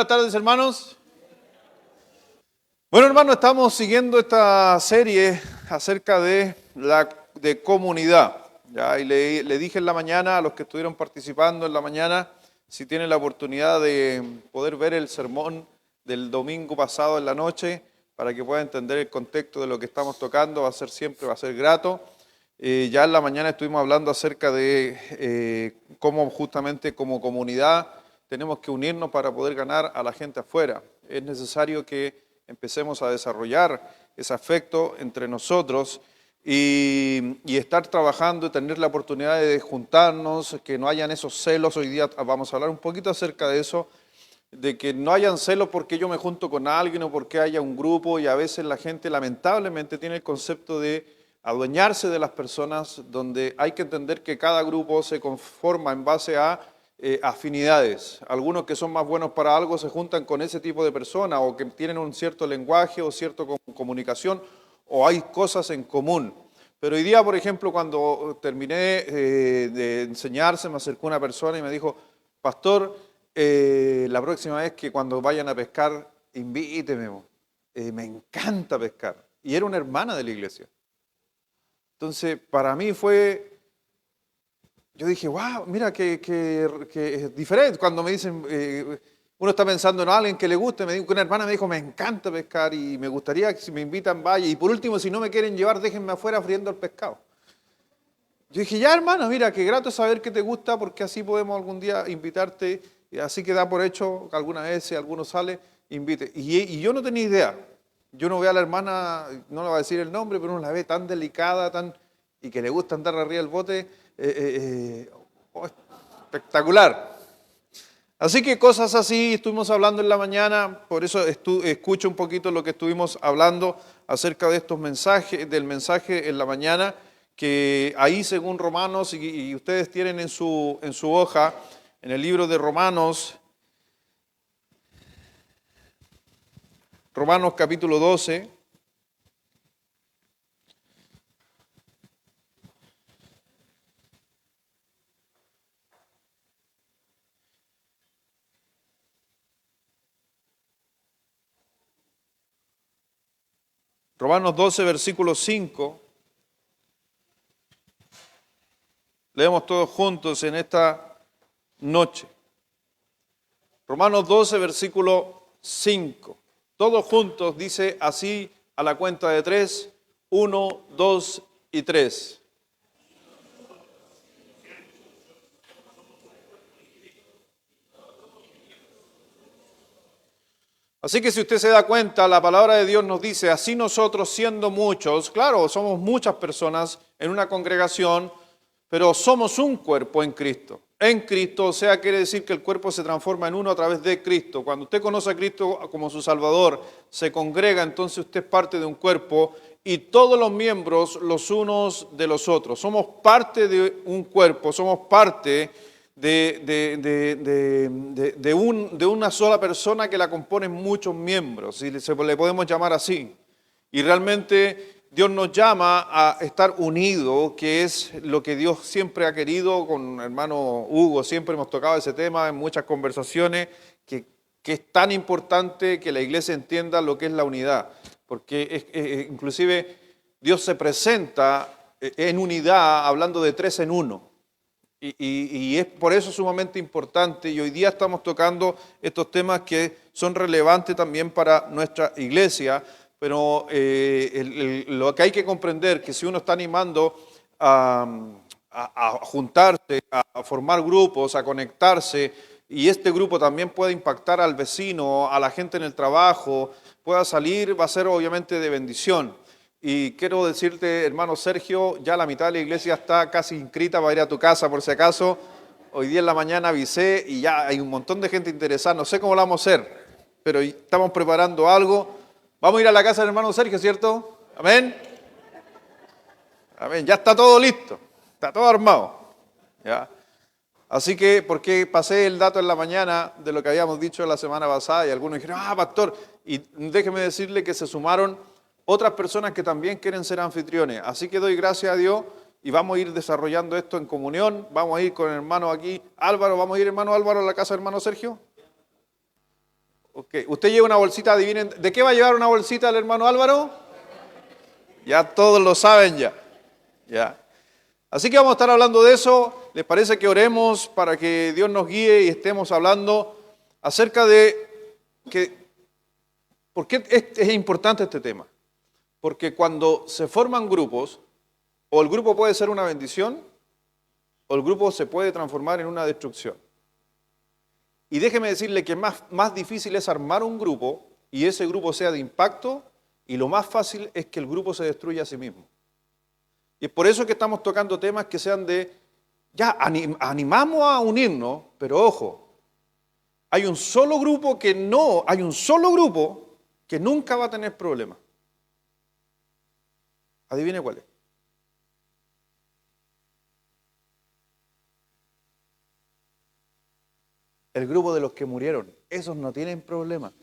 tardes, hermanos. Bueno, hermanos, estamos siguiendo esta serie acerca de comunidad. ¿Ya? Y le dije en la mañana a los que estuvieron participando en la mañana, si tienen la oportunidad de poder ver el sermón del domingo pasado en la noche, para que puedan entender el contexto de lo que estamos tocando, va a ser grato. Ya en la mañana estuvimos hablando acerca de cómo justamente como comunidad tenemos que unirnos para poder ganar a la gente afuera. Es necesario que empecemos a desarrollar ese afecto entre nosotros y estar trabajando y tener la oportunidad de juntarnos, que no hayan esos celos. Hoy día vamos a hablar un poquito acerca de eso, de que no hayan celos porque yo me junto con alguien o porque haya un grupo, y a veces la gente lamentablemente tiene el concepto de adueñarse de las personas, donde hay que entender que cada grupo se conforma en base a afinidades. Algunos que son más buenos para algo se juntan con ese tipo de personas, o que tienen un cierto lenguaje o cierta comunicación, o hay cosas en común. Pero hoy día, por ejemplo, cuando terminé de enseñarse, me acercó una persona y me dijo: pastor, la próxima vez que cuando vayan a pescar, invíteme, me encanta pescar. Y era una hermana de la iglesia. Entonces, para mí yo dije, wow, mira que es diferente. Cuando me dicen, uno está pensando en alguien que le guste, una hermana me dijo, me encanta pescar y me gustaría que si me invitan vaya. Y por último, si no me quieren llevar, déjenme afuera friendo el pescado. Yo dije, ya hermana, mira, qué grato saber que te gusta, porque así podemos algún día invitarte. Y así que da por hecho que alguna vez, si alguno sale, invite. Y yo no tenía idea. Yo no veo a la hermana, no le voy a decir el nombre, pero uno la ve tan delicada, y que le gusta andar arriba del bote, espectacular. Así que cosas así estuvimos hablando en la mañana, por eso escucho un poquito lo que estuvimos hablando acerca de estos mensajes, del mensaje en la mañana, que ahí según Romanos, y ustedes tienen en su hoja, en el libro de Romanos capítulo 12, Romanos 12, versículo 5, leemos todos juntos en esta noche. Romanos 12, versículo 5. Todos juntos dice así a la cuenta de 3, 1, 2 y 3. Así que si usted se da cuenta, la palabra de Dios nos dice, así nosotros siendo muchos, claro, somos muchas personas en una congregación, pero somos un cuerpo en Cristo. En Cristo, o sea, quiere decir que el cuerpo se transforma en uno a través de Cristo. Cuando usted conoce a Cristo como su Salvador, se congrega, entonces usted es parte de un cuerpo y todos los miembros los unos de los otros. Somos parte de un cuerpo, somos parte de una sola persona que la componen muchos miembros, si le podemos llamar así. Y realmente Dios nos llama a estar unidos, que es lo que Dios siempre ha querido. Con hermano Hugo siempre hemos tocado ese tema en muchas conversaciones, que es tan importante que la iglesia entienda lo que es la unidad, porque inclusive Dios se presenta en unidad hablando de 3 en 1. Y es por eso sumamente importante, y hoy día estamos tocando estos temas que son relevantes también para nuestra iglesia, pero lo que hay que comprender que si uno está animando a juntarse, a formar grupos, a conectarse, y este grupo también puede impactar al vecino, a la gente en el trabajo, pueda salir, va a ser obviamente de bendición. Y quiero decirte, hermano Sergio, ya la mitad de la iglesia está casi inscrita para ir a tu casa, por si acaso. Hoy día en la mañana avisé y ya hay un montón de gente interesada. No sé cómo lo vamos a hacer, pero estamos preparando algo. Vamos a ir a la casa del hermano Sergio, ¿cierto? Amén. Amén. Ya está todo listo, está todo armado. ¿Ya? Así que, porque pasé el dato en la mañana de lo que habíamos dicho la semana pasada, y algunos dijeron, pastor, y déjeme decirle que se sumaron otras personas que también quieren ser anfitriones. Así que doy gracias a Dios y vamos a ir desarrollando esto en comunión. Vamos a ir con el hermano aquí, Álvaro. ¿Vamos a ir, hermano Álvaro, a la casa del hermano Sergio? Ok, usted lleva una bolsita, adivinen, ¿de qué va a llevar una bolsita el hermano Álvaro? Ya todos lo saben ya. Ya. Así que vamos a estar hablando de eso. ¿Les parece que oremos para que Dios nos guíe y estemos hablando acerca de por qué es importante este tema? Porque cuando se forman grupos, o el grupo puede ser una bendición, o el grupo se puede transformar en una destrucción. Y déjeme decirle que más difícil es armar un grupo y ese grupo sea de impacto, y lo más fácil es que el grupo se destruya a sí mismo. Y es por eso que estamos tocando temas que sean animamos a unirnos, pero ojo, hay un solo grupo que nunca va a tener problemas. Adivine cuál es. El grupo de los que murieron. Esos no tienen problema.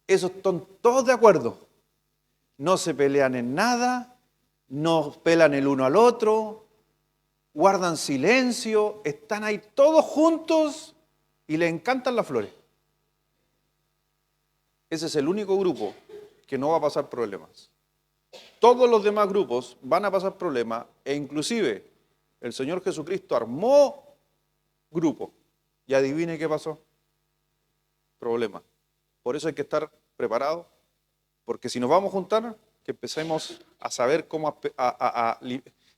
Esos están todos de acuerdo. No se pelean en nada, no pelan el uno al otro, guardan silencio, están ahí todos juntos y les encantan las flores. Ese es el único grupo que no va a pasar problemas. Todos los demás grupos van a pasar problemas e inclusive el Señor Jesucristo armó grupo. Y adivine qué pasó. Problema. Por eso hay que estar preparados, porque si nos vamos a juntar, que empecemos a saber cómo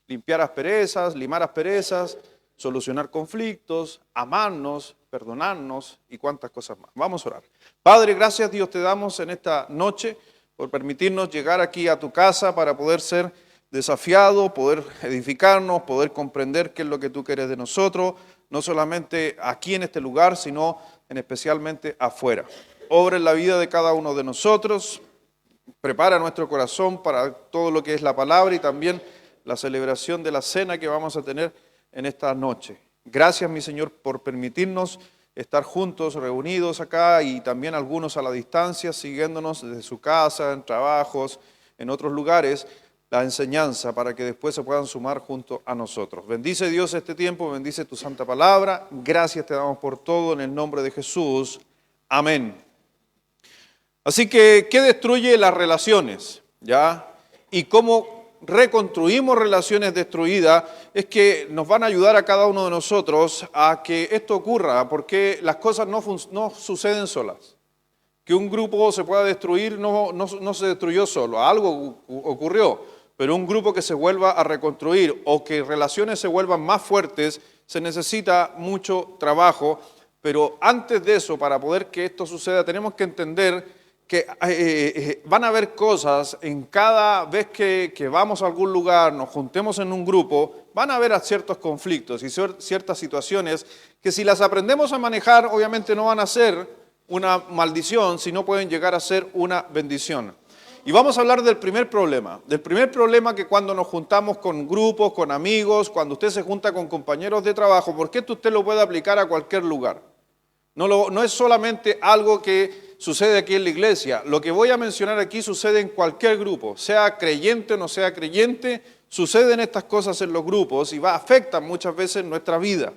limpiar asperezas, limar asperezas, solucionar conflictos, amarnos, perdonarnos y cuantas cosas más. Vamos a orar. Padre, gracias Dios te damos en esta noche por permitirnos llegar aquí a tu casa para poder ser desafiados, poder edificarnos, poder comprender qué es lo que tú quieres de nosotros, no solamente aquí en este lugar, sino especialmente afuera. Obra en la vida de cada uno de nosotros, prepara nuestro corazón para todo lo que es la palabra y también la celebración de la cena que vamos a tener en esta noche. Gracias, mi Señor, por permitirnos estar juntos, reunidos acá y también algunos a la distancia, siguiéndonos desde su casa, en trabajos, en otros lugares, la enseñanza para que después se puedan sumar junto a nosotros. Bendice Dios este tiempo, bendice tu santa palabra. Gracias te damos por todo en el nombre de Jesús. Amén. Así que, ¿qué destruye las relaciones? ¿Ya? Y cómo reconstruimos relaciones destruidas es que nos van a ayudar a cada uno de nosotros a que esto ocurra, porque las cosas no suceden solas. Que un grupo se pueda destruir no se destruyó solo, algo ocurrió. Pero un grupo que se vuelva a reconstruir o que relaciones se vuelvan más fuertes, se necesita mucho trabajo. Pero antes de eso, para poder que esto suceda, tenemos que entender que van a haber cosas en cada vez que vamos a algún lugar, nos juntemos en un grupo, van a haber ciertos conflictos y ciertas situaciones que si las aprendemos a manejar, obviamente no van a ser una maldición, sino pueden llegar a ser una bendición. Y vamos a hablar del primer problema que cuando nos juntamos con grupos, con amigos, cuando usted se junta con compañeros de trabajo, porque esto usted lo puede aplicar a cualquier lugar. No es solamente algo que sucede aquí en la iglesia. Lo que voy a mencionar aquí sucede en cualquier grupo, sea creyente o no sea creyente, suceden estas cosas en los grupos y afectan muchas veces nuestra vida.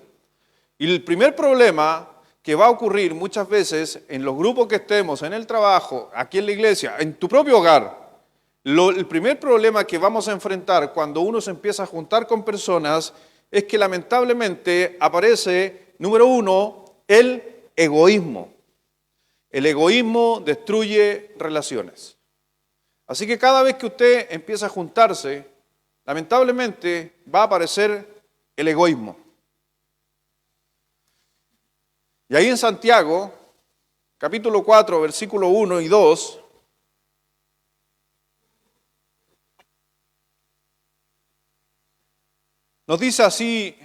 Y el primer problema que va a ocurrir muchas veces en los grupos que estemos, en el trabajo, aquí en la iglesia, en tu propio hogar, el primer problema que vamos a enfrentar cuando uno se empieza a juntar con personas es que lamentablemente aparece, número uno, el egoísmo. El egoísmo destruye relaciones. Así que cada vez que usted empieza a juntarse, lamentablemente va a aparecer el egoísmo. Y ahí en Santiago, capítulo 4, versículo 1 y 2, nos dice así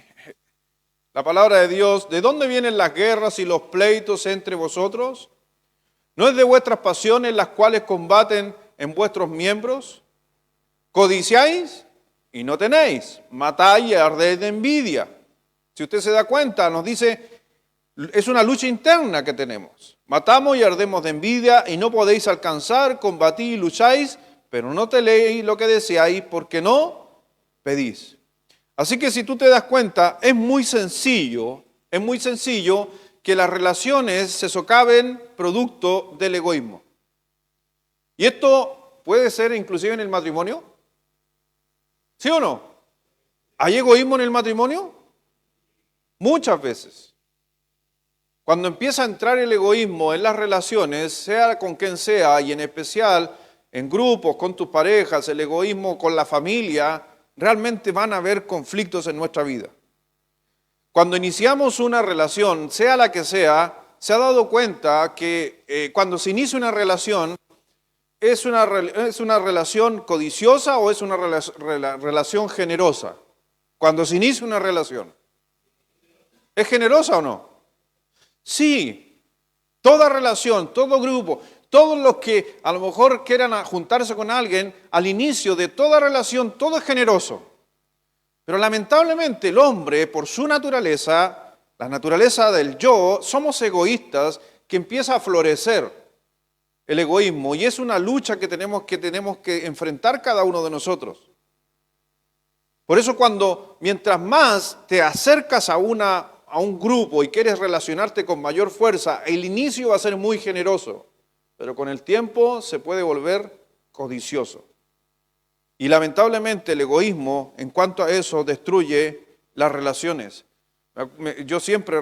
la palabra de Dios: ¿de dónde vienen las guerras y los pleitos entre vosotros? ¿No es de vuestras pasiones las cuales combaten en vuestros miembros? ¿Codiciáis y no tenéis? ¿Matáis y ardéis de envidia? Si usted se da cuenta, nos dice, es una lucha interna que tenemos. Matamos y ardemos de envidia y no podéis alcanzar, combatís y lucháis, pero no tenéis lo que deseáis porque no pedís. Así que si tú te das cuenta, es muy sencillo que las relaciones se socaven producto del egoísmo. Y esto puede ser inclusive en el matrimonio. ¿Sí o no? ¿Hay egoísmo en el matrimonio? Muchas veces. Cuando empieza a entrar el egoísmo en las relaciones, sea con quien sea, y en especial en grupos, con tus parejas, el egoísmo con la familia, realmente van a haber conflictos en nuestra vida. Cuando iniciamos una relación, sea la que sea, se ha dado cuenta que cuando se inicia una relación, ¿es una relación codiciosa o es una relación generosa? Cuando se inicia una relación, ¿es generosa o no? Sí, toda relación, todo grupo, todos los que a lo mejor quieran juntarse con alguien, al inicio de toda relación, todo es generoso. Pero lamentablemente el hombre, por su naturaleza, la naturaleza del yo, somos egoístas, que empieza a florecer el egoísmo. Y es una lucha que tenemos que enfrentar cada uno de nosotros. Por eso mientras más te acercas a un grupo y quieres relacionarte con mayor fuerza, el inicio va a ser muy generoso, pero con el tiempo se puede volver codicioso. Y lamentablemente el egoísmo, en cuanto a eso, destruye las relaciones. Yo siempre,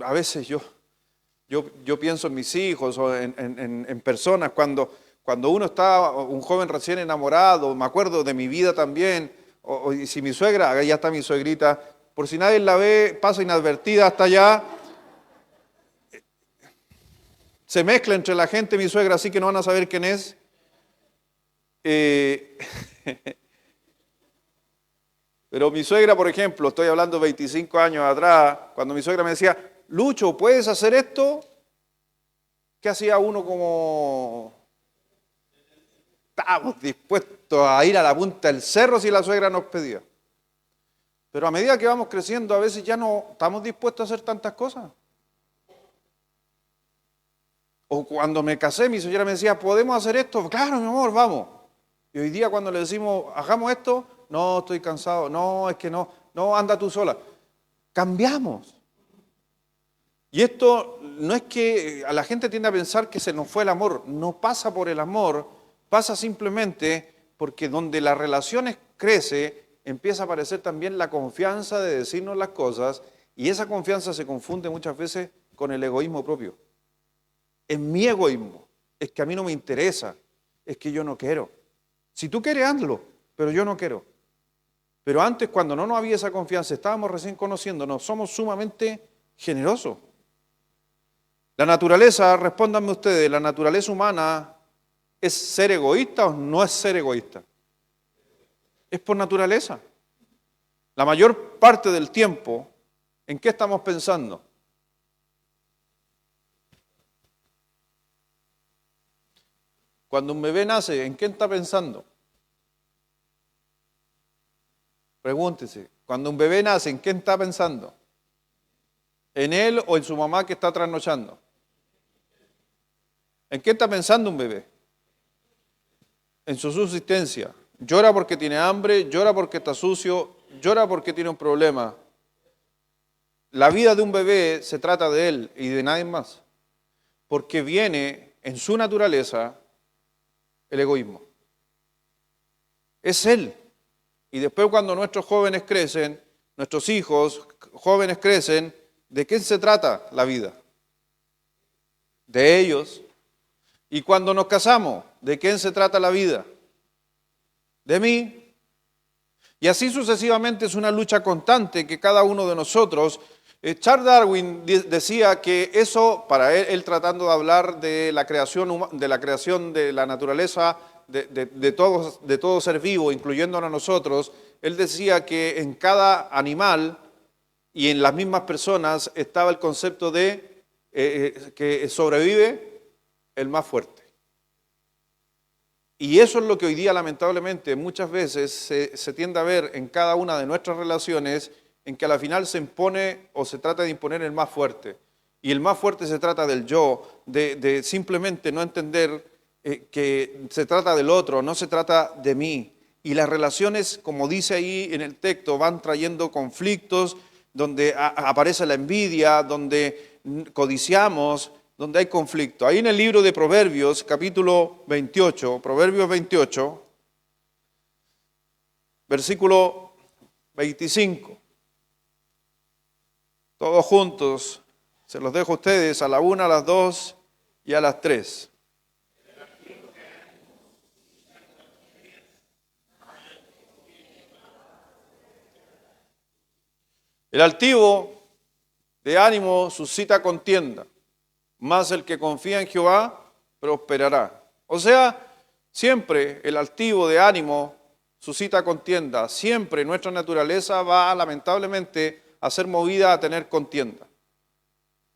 a veces yo pienso en mis hijos o en personas, cuando uno está, un joven recién enamorado, me acuerdo de mi vida también, y si mi suegra, allá está mi suegrita, por si nadie la ve, pasa inadvertida hasta allá, se mezcla entre la gente mi suegra, así que no van a saber quién es. Pero mi suegra, por ejemplo, estoy hablando 25 años atrás, cuando mi suegra me decía, Lucho, ¿puedes hacer esto? ¿Qué hacía uno como? Estábamos dispuestos a ir a la punta del cerro si la suegra nos pedía. Pero a medida que vamos creciendo, a veces ya no estamos dispuestos a hacer tantas cosas. O cuando me casé, mi señora me decía, ¿podemos hacer esto? Claro, mi amor, vamos. Y hoy día cuando le decimos, hagamos esto, no, estoy cansado, no, es que no, anda tú sola. Cambiamos. Y esto no es que a la gente tiende a pensar que se nos fue el amor, no pasa por el amor, pasa simplemente porque donde las relaciones crece, empieza a aparecer también la confianza de decirnos las cosas, y esa confianza se confunde muchas veces con el egoísmo propio. Es mi egoísmo, es que a mí no me interesa, es que yo no quiero. Si tú quieres, hazlo, pero yo no quiero. Pero antes, cuando no había esa confianza, estábamos recién conociéndonos, somos sumamente generosos. La naturaleza, respóndanme ustedes, ¿la naturaleza humana es ser egoísta o no es ser egoísta? Es por naturaleza. La mayor parte del tiempo, ¿en qué estamos pensando? Cuando un bebé nace, ¿en qué está pensando? Pregúntese, cuando un bebé nace, ¿en qué está pensando? ¿En él o en su mamá que está trasnochando? ¿En qué está pensando un bebé? En su subsistencia. Llora porque tiene hambre, llora porque está sucio, llora porque tiene un problema. La vida de un bebé se trata de él y de nadie más, porque viene en su naturaleza el egoísmo. Es él. Y después cuando nuestros jóvenes crecen, nuestros hijos jóvenes crecen, ¿de qué se trata la vida? De ellos. Y cuando nos casamos, ¿de quién se trata la vida? De mí. Y así sucesivamente es una lucha constante que cada uno de nosotros. Charles Darwin decía que eso, para él tratando de hablar de la creación de la naturaleza, de todo ser vivo, incluyéndonos a nosotros, él decía que en cada animal y en las mismas personas estaba el concepto de que sobrevive el más fuerte. Y eso es lo que hoy día lamentablemente muchas veces se tiende a ver en cada una de nuestras relaciones, en que a la final se impone o se trata de imponer el más fuerte. Y el más fuerte se trata del yo, de simplemente no entender que se trata del otro, no se trata de mí. Y las relaciones, como dice ahí en el texto, van trayendo conflictos, donde aparece la envidia, donde codiciamos, donde hay conflicto. Ahí en el libro de Proverbios, capítulo 28, Proverbios 28, versículo 25. Todos juntos, se los dejo a ustedes a la 1, a las 2 y a las 3. El altivo de ánimo suscita contienda, mas el que confía en Jehová prosperará. O sea, siempre el altivo de ánimo suscita contienda. Siempre nuestra naturaleza va lamentablemente a ser movida a tener contienda.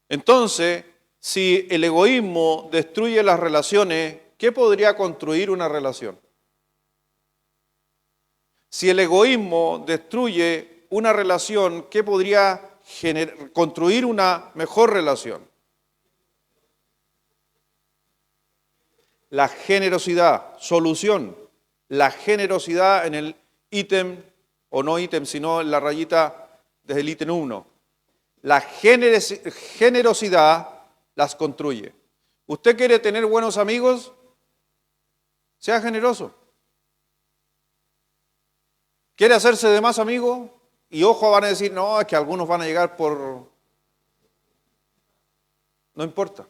Entonces, si el egoísmo destruye las relaciones, ¿qué podría construir una relación? Si el egoísmo destruye una relación, ¿qué podría construir una mejor relación? La generosidad, solución. La generosidad en el ítem, o no ítem, sino en la rayita desde el ítem 1. La generosidad las construye. ¿Usted quiere tener buenos amigos? Sea generoso. ¿Quiere hacerse de más amigo? Y ojo, van a decir, no, es que algunos van a llegar por... No importa.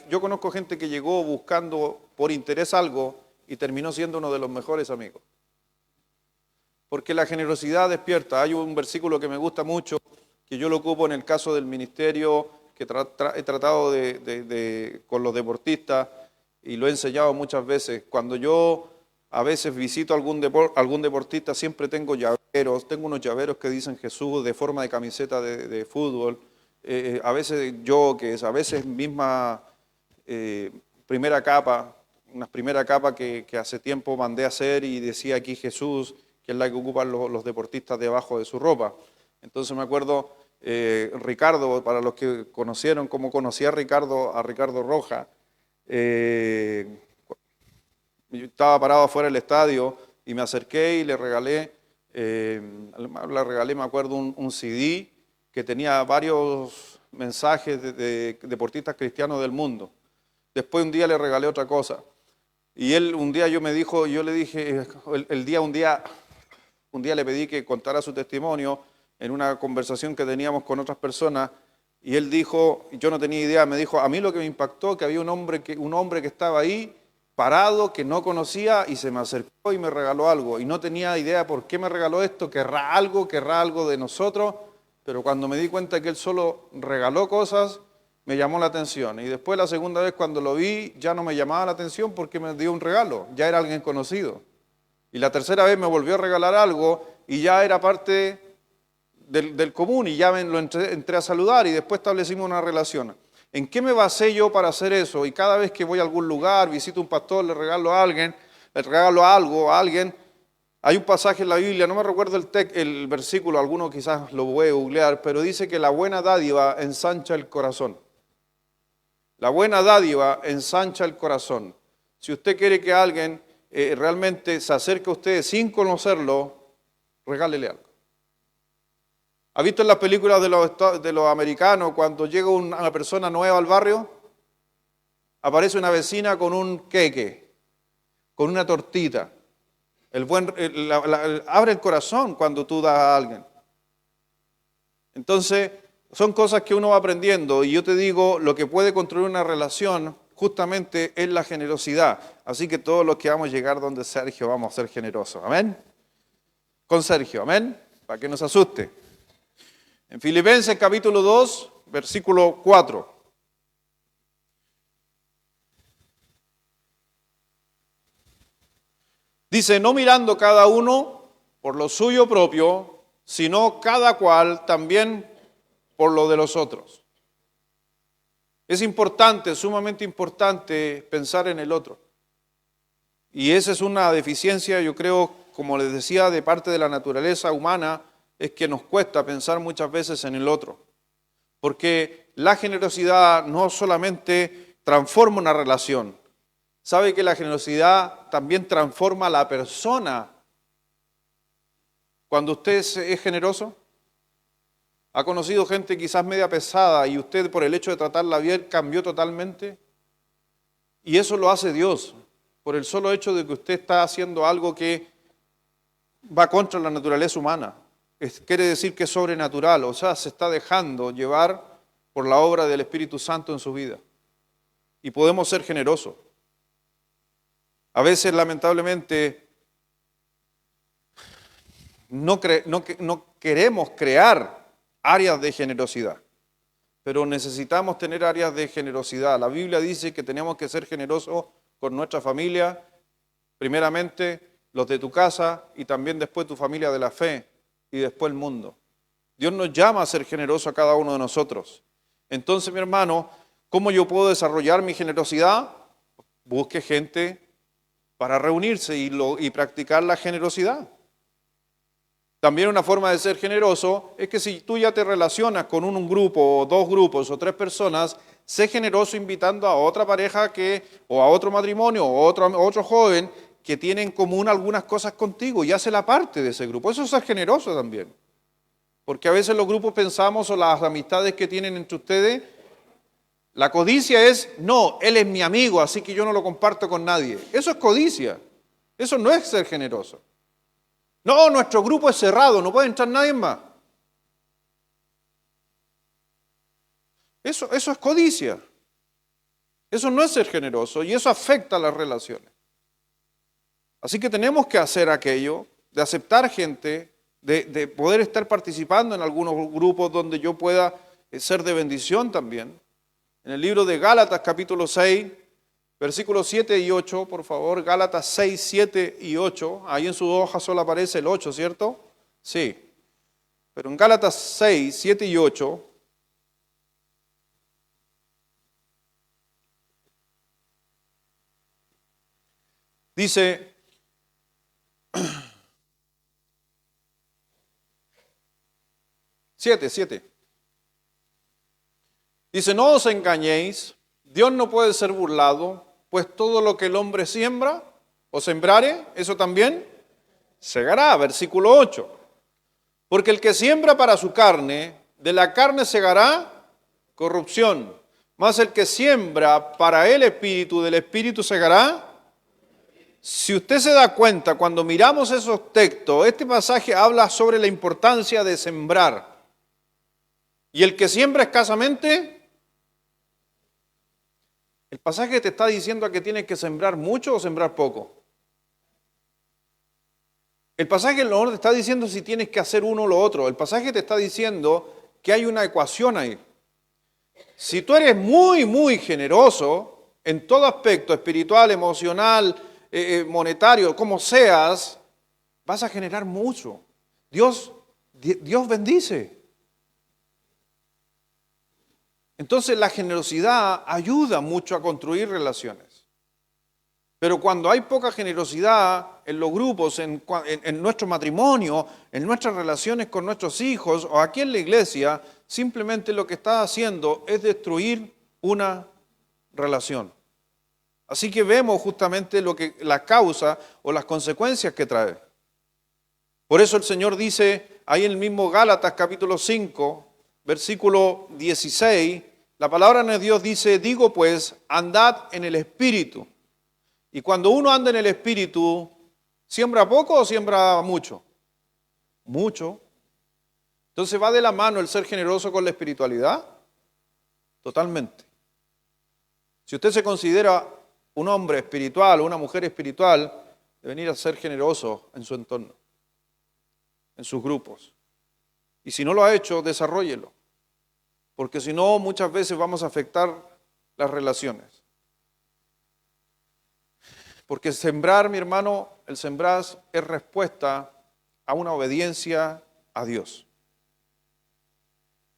Yo conozco gente que llegó buscando por interés algo y terminó siendo uno de los mejores amigos. Porque la generosidad despierta. Hay un versículo que me gusta mucho, que yo lo ocupo en el caso del ministerio, que he tratado con los deportistas y lo he enseñado muchas veces. Cuando yo a veces visito algún deportista, siempre tengo llaveros, tengo unos llaveros que dicen Jesús de forma de camiseta de fútbol, a veces jockeys, a veces misma primera capa, una primera capa que hace tiempo mandé a hacer y decía aquí Jesús, que es la que ocupan los deportistas debajo de su ropa. Entonces me acuerdo, Ricardo, para los que conocieron, cómo conocí a Ricardo Roja, yo estaba parado afuera del estadio y me acerqué y le regalé, me acuerdo, un CD que tenía varios mensajes de deportistas cristianos del mundo. Después un día le regalé otra cosa. Y él un día yo le dije, un día le pedí que contara su testimonio en una conversación que teníamos con otras personas. Y él dijo, yo no tenía idea, me dijo, a mí lo que me impactó que había un hombre que estaba ahí, parado, que no conocía y se me acercó y me regaló algo. Y no tenía idea por qué me regaló esto, querrá algo de nosotros, pero cuando me di cuenta que él solo regaló cosas, me llamó la atención. Y después la segunda vez cuando lo vi, ya no me llamaba la atención porque me dio un regalo, ya era alguien conocido. Y la tercera vez me volvió a regalar algo y ya era parte del común y ya entré a saludar y después establecimos una relación. ¿En qué me basé yo para hacer eso? Y cada vez que voy a algún lugar, visito a un pastor, le regalo algo a alguien. Hay un pasaje en la Biblia, no me recuerdo el versículo, alguno quizás lo voy a googlear, pero dice que la buena dádiva ensancha el corazón. La buena dádiva ensancha el corazón. Si usted quiere que alguien realmente se acerque a usted sin conocerlo, regálele algo. ¿Ha visto en las películas de los americanos cuando llega una persona nueva al barrio? Aparece una vecina con un queque, con una tortita. Abre el corazón cuando tú das a alguien. Entonces, son cosas que uno va aprendiendo y yo te digo, lo que puede construir una relación justamente es la generosidad. Así que todos los que vamos a llegar donde Sergio vamos a ser generosos. ¿Amén? Con Sergio, ¿amén? Para que nos asuste. En Filipenses capítulo 2, versículo 4. Dice, no mirando cada uno por lo suyo propio, sino cada cual también por lo de los otros. Es importante, sumamente importante pensar en el otro. Y esa es una deficiencia, yo creo, como les decía, de parte de la naturaleza humana, es que nos cuesta pensar muchas veces en el otro. Porque la generosidad no solamente transforma una relación, sabe que la generosidad también transforma a la persona. Cuando usted es generoso, ¿Ha conocido gente quizás media pesada y usted por el hecho de tratarla bien cambió totalmente? Y eso lo hace Dios, por el solo hecho de que usted está haciendo algo que va contra la naturaleza humana. Quiere decir que es sobrenatural, o sea, se está dejando llevar por la obra del Espíritu Santo en su vida. Y podemos ser generosos. A veces, lamentablemente, no queremos crear áreas de generosidad, pero necesitamos tener áreas de generosidad. La Biblia dice que tenemos que ser generosos con nuestra familia, primeramente los de tu casa y también después tu familia de la fe y después el mundo. Dios nos llama a ser generosos a cada uno de nosotros. Entonces, mi hermano, ¿cómo yo puedo desarrollar mi generosidad? Busque gente para reunirse y practicar la generosidad. También una forma de ser generoso es que si tú ya te relacionas con un grupo o dos grupos o tres personas, sé generoso invitando a otra pareja o a otro matrimonio o otro joven que tiene en común algunas cosas contigo y hace la parte de ese grupo. Eso es ser generoso también. Porque a veces los grupos pensamos o las amistades que tienen entre ustedes, la codicia es, no, él es mi amigo, así que yo no lo comparto con nadie. Eso es codicia. Eso no es ser generoso. No, nuestro grupo es cerrado, no puede entrar nadie más. Eso es codicia. Eso no es ser generoso y eso afecta a las relaciones. Así que tenemos que hacer aquello, de aceptar gente, de poder estar participando en algunos grupos donde yo pueda ser de bendición también. En el libro de Gálatas capítulo 6, versículos 7 y 8, por favor, Gálatas 6, 7 y 8, ahí en su hoja solo aparece el 8, ¿cierto? Sí, pero en Gálatas 6, 7 y 8, dice, siete, dice, no os engañéis, Dios no puede ser burlado, pues todo lo que el hombre siembra o sembrare, eso también segará. Versículo 8. Porque el que siembra para su carne, de la carne segará corrupción. Mas el que siembra para el Espíritu, del Espíritu segará. Si usted se da cuenta, cuando miramos esos textos, este pasaje habla sobre la importancia de sembrar. Y el que siembra escasamente, el pasaje te está diciendo que tienes que sembrar mucho o sembrar poco. El pasaje no te está diciendo si tienes que hacer uno o lo otro. El pasaje te está diciendo que hay una ecuación ahí. Si tú eres muy, muy generoso en todo aspecto, espiritual, emocional, monetario, como seas, vas a generar mucho. Dios bendice. Entonces la generosidad ayuda mucho a construir relaciones. Pero cuando hay poca generosidad en los grupos, en nuestro matrimonio, en nuestras relaciones con nuestros hijos o aquí en la iglesia, simplemente lo que está haciendo es destruir una relación. Así que vemos justamente la causa o las consecuencias que trae. Por eso el Señor dice ahí en el mismo Gálatas capítulo 5, versículo 16, la palabra de Dios dice, digo pues, andad en el Espíritu. Y cuando uno anda en el Espíritu, ¿siembra poco o siembra mucho? Mucho. Entonces, ¿va de la mano el ser generoso con la espiritualidad? Totalmente. Si usted se considera un hombre espiritual o una mujer espiritual, debe venir a ser generoso en su entorno, en sus grupos. Y si no lo ha hecho, desarróllelo. Porque si no, muchas veces vamos a afectar las relaciones. Porque sembrar, mi hermano, el sembrar es respuesta a una obediencia a Dios.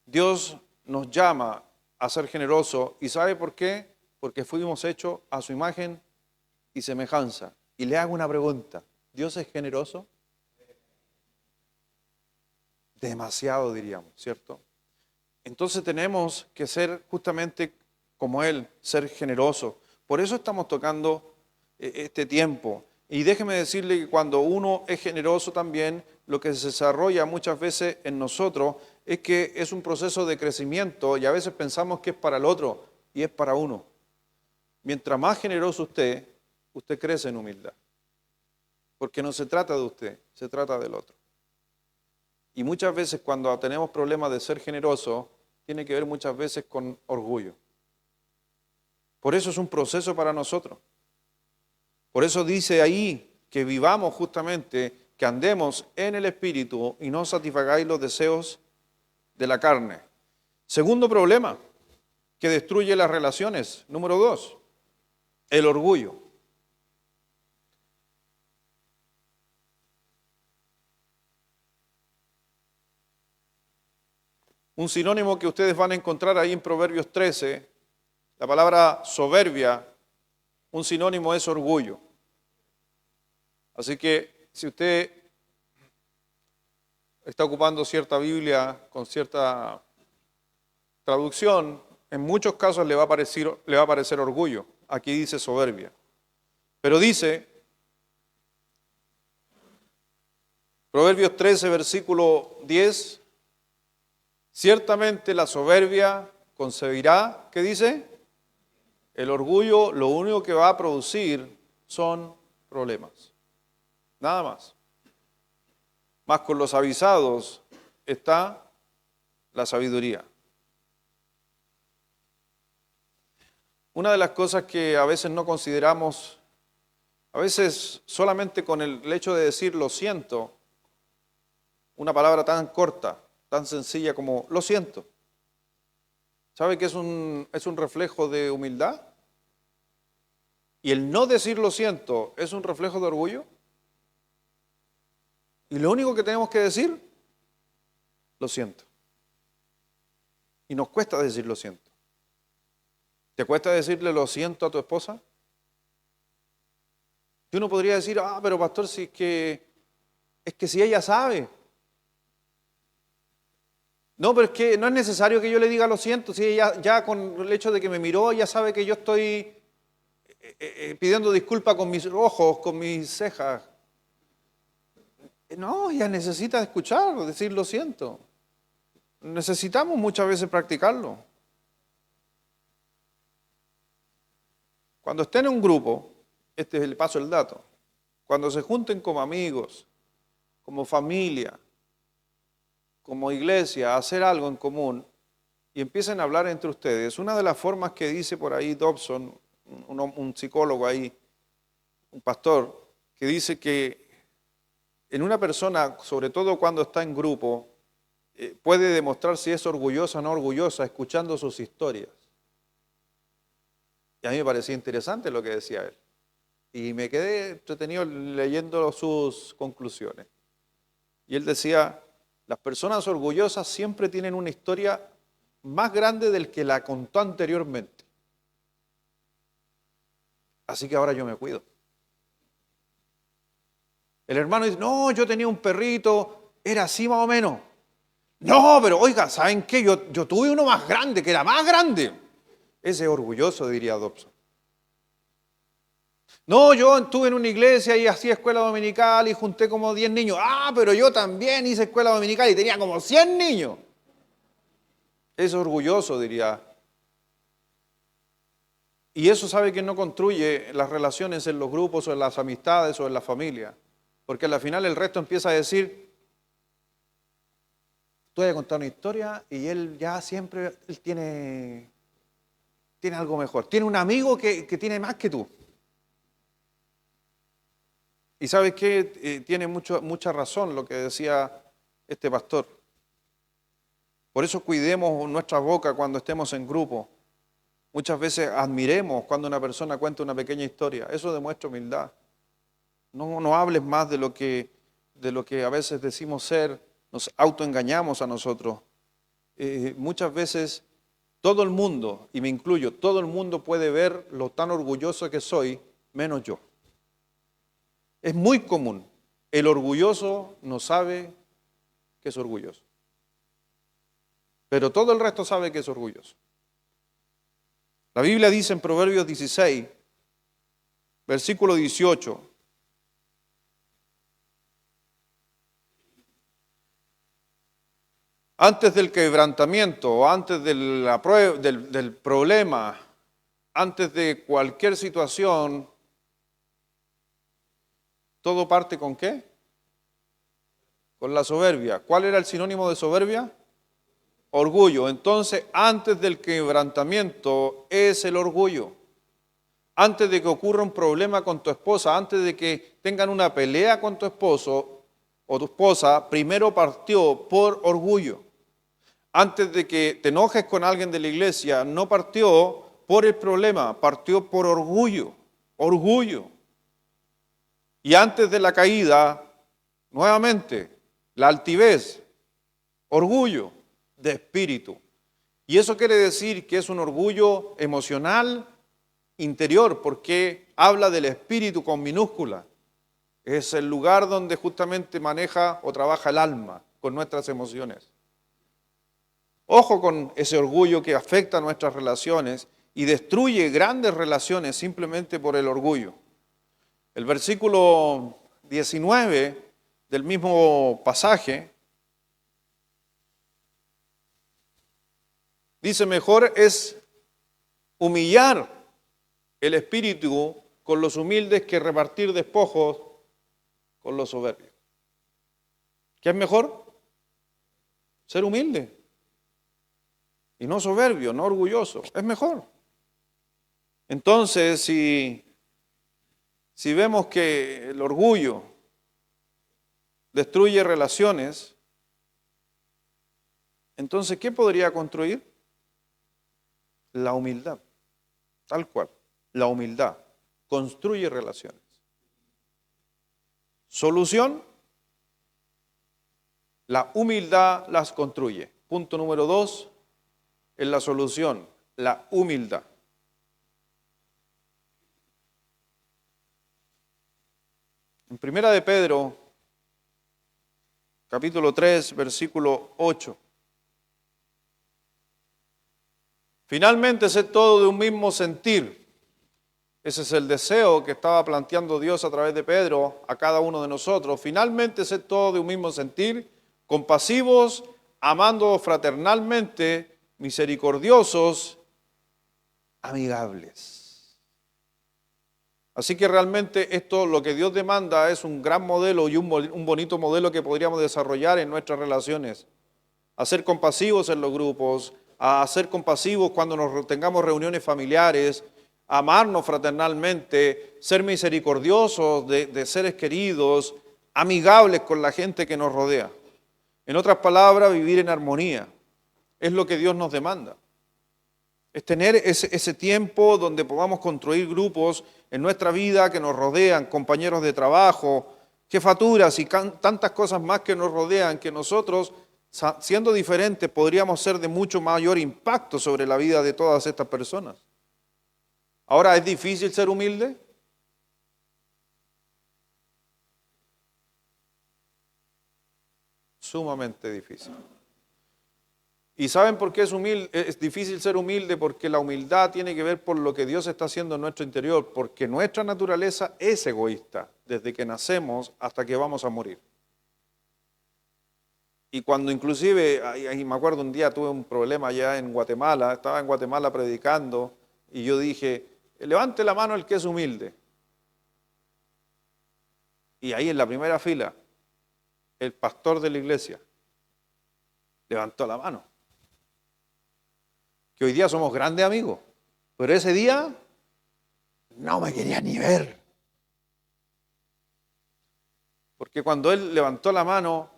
Dios nos llama a ser generosos. ¿Y sabe por qué? Porque fuimos hechos a su imagen y semejanza. Y le hago una pregunta. ¿Dios es generoso? Demasiado, diríamos, ¿cierto? Entonces tenemos que ser justamente como Él, ser generosos. Por eso estamos tocando este tiempo. Y déjeme decirle que cuando uno es generoso también, lo que se desarrolla muchas veces en nosotros es que es un proceso de crecimiento y a veces pensamos que es para el otro y es para uno. Mientras más generoso usted, usted crece en humildad. Porque no se trata de usted, se trata del otro. Y muchas veces cuando tenemos problemas de ser generosos, tiene que ver muchas veces con orgullo. Por eso es un proceso para nosotros. Por eso dice ahí que vivamos justamente, que andemos en el Espíritu y no satisfagáis los deseos de la carne. Segundo problema que destruye las relaciones. Número 2, el orgullo. Un sinónimo que ustedes van a encontrar ahí en Proverbios 13, la palabra soberbia, un sinónimo es orgullo. Así que si usted está ocupando cierta Biblia con cierta traducción, en muchos casos le va a aparecer orgullo. Aquí dice soberbia. Pero dice, Proverbios 13, versículo 10, ciertamente la soberbia concebirá, ¿qué dice? El orgullo lo único que va a producir son problemas. Nada más. Mas con los avisados está la sabiduría. Una de las cosas que a veces no consideramos, a veces solamente con el hecho de decir lo siento, una palabra tan corta, tan sencilla como lo siento. ¿Sabe que es un reflejo de humildad? Y el no decir lo siento es un reflejo de orgullo. Y lo único que tenemos que decir, lo siento. Y nos cuesta decir lo siento. ¿Te cuesta decirle lo siento a tu esposa? Y uno podría decir, pero pastor, si es que si ella sabe. No, pero es que no es necesario que yo le diga lo siento, si ella ya con el hecho de que me miró, ya sabe que yo estoy pidiendo disculpas con mis ojos, con mis cejas. No, ella necesita escuchar, decir lo siento. Necesitamos muchas veces practicarlo. Cuando estén en un grupo, este es el paso del dato, cuando se junten como amigos, como familia, como iglesia, a hacer algo en común y empiecen a hablar entre ustedes, una de las formas que dice por ahí Dobson, un psicólogo ahí, un pastor, que dice que en una persona, sobre todo cuando está en grupo, puede demostrar si es orgullosa o no orgullosa escuchando sus historias. Y a mí me parecía interesante lo que decía él. Y me quedé entretenido leyendo sus conclusiones. Y él decía, las personas orgullosas siempre tienen una historia más grande del que la contó anteriormente. Así que ahora yo me cuido. El hermano dice, no, yo tenía un perrito, era así más o menos. No, pero oiga, ¿saben qué? Yo tuve uno más grande, que era más grande. Ese es orgulloso, diría Dobson. No, yo estuve en una iglesia y hacía escuela dominical y junté como 10 niños. Pero yo también hice escuela dominical y tenía como 100 niños. Es orgulloso, diría. Y eso sabe que no construye las relaciones en los grupos o en las amistades o en la familia. Porque al final el resto empieza a decir, tú vas a contar una historia y él ya siempre tiene algo mejor. Tiene un amigo que tiene más que tú. Y ¿sabes qué? Tiene mucha razón lo que decía este pastor. Por eso cuidemos nuestra boca cuando estemos en grupo. Muchas veces admiremos cuando una persona cuenta una pequeña historia. Eso demuestra humildad. No hables más de lo que a veces decimos ser, nos autoengañamos a nosotros. Muchas veces todo el mundo, y me incluyo, todo el mundo puede ver lo tan orgulloso que soy, menos yo. Es muy común. El orgulloso no sabe que es orgulloso. Pero todo el resto sabe que es orgulloso. La Biblia dice en Proverbios 16, versículo 18, Antes del quebrantamiento, o antes de la del problema, antes de cualquier situación, ¿todo parte con qué? Con la soberbia. ¿Cuál era el sinónimo de soberbia? Orgullo. Entonces, antes del quebrantamiento es el orgullo. Antes de que ocurra un problema con tu esposa, antes de que tengan una pelea con tu esposo o tu esposa, primero partió por orgullo. Antes de que te enojes con alguien de la iglesia, no partió por el problema, partió por orgullo, orgullo. Y antes de la caída, nuevamente, la altivez, orgullo de espíritu. Y eso quiere decir que es un orgullo emocional interior, porque habla del espíritu con minúscula. Es el lugar donde justamente maneja o trabaja el alma con nuestras emociones. Ojo con ese orgullo que afecta a nuestras relaciones y destruye grandes relaciones simplemente por el orgullo. El versículo 19 del mismo pasaje dice: mejor es humillar el espíritu con los humildes que repartir despojos con los soberbios. ¿Qué es mejor? Ser humilde. Y no soberbio, no orgulloso. Es mejor. Entonces, si vemos que el orgullo destruye relaciones, entonces, ¿qué podría construir? La humildad. Tal cual. La humildad construye relaciones. Solución: la humildad las construye. Punto número 2, en la solución, la humildad. En Primera de Pedro, capítulo 3, versículo 8. Finalmente, sed todo de un mismo sentir. Ese es el deseo que estaba planteando Dios a través de Pedro a cada uno de nosotros. Finalmente, sed todo de un mismo sentir, compasivos, amando fraternalmente, misericordiosos, amigables. Así que realmente esto, lo que Dios demanda, es un gran modelo y un bonito modelo que podríamos desarrollar en nuestras relaciones. A ser compasivos en los grupos, a ser compasivos cuando nos tengamos reuniones familiares, amarnos fraternalmente, ser misericordiosos de seres queridos, amigables con la gente que nos rodea. En otras palabras, vivir en armonía. Es lo que Dios nos demanda. Es tener ese tiempo donde podamos construir grupos en nuestra vida que nos rodean, compañeros de trabajo, jefaturas y tantas cosas más que nos rodean, que nosotros, siendo diferentes, podríamos ser de mucho mayor impacto sobre la vida de todas estas personas. Ahora, ¿es difícil ser humilde? Sumamente difícil. ¿Y saben por qué es difícil ser humilde? Porque la humildad tiene que ver por lo que Dios está haciendo en nuestro interior, porque nuestra naturaleza es egoísta, desde que nacemos hasta que vamos a morir. Y cuando inclusive, ahí me acuerdo un día tuve un problema allá en Guatemala, estaba en Guatemala predicando, y yo dije: levante la mano el que es humilde. Y ahí en la primera fila, el pastor de la iglesia levantó la mano. Que hoy día somos grandes amigos, pero ese día no me quería ni ver. Porque cuando él levantó la mano,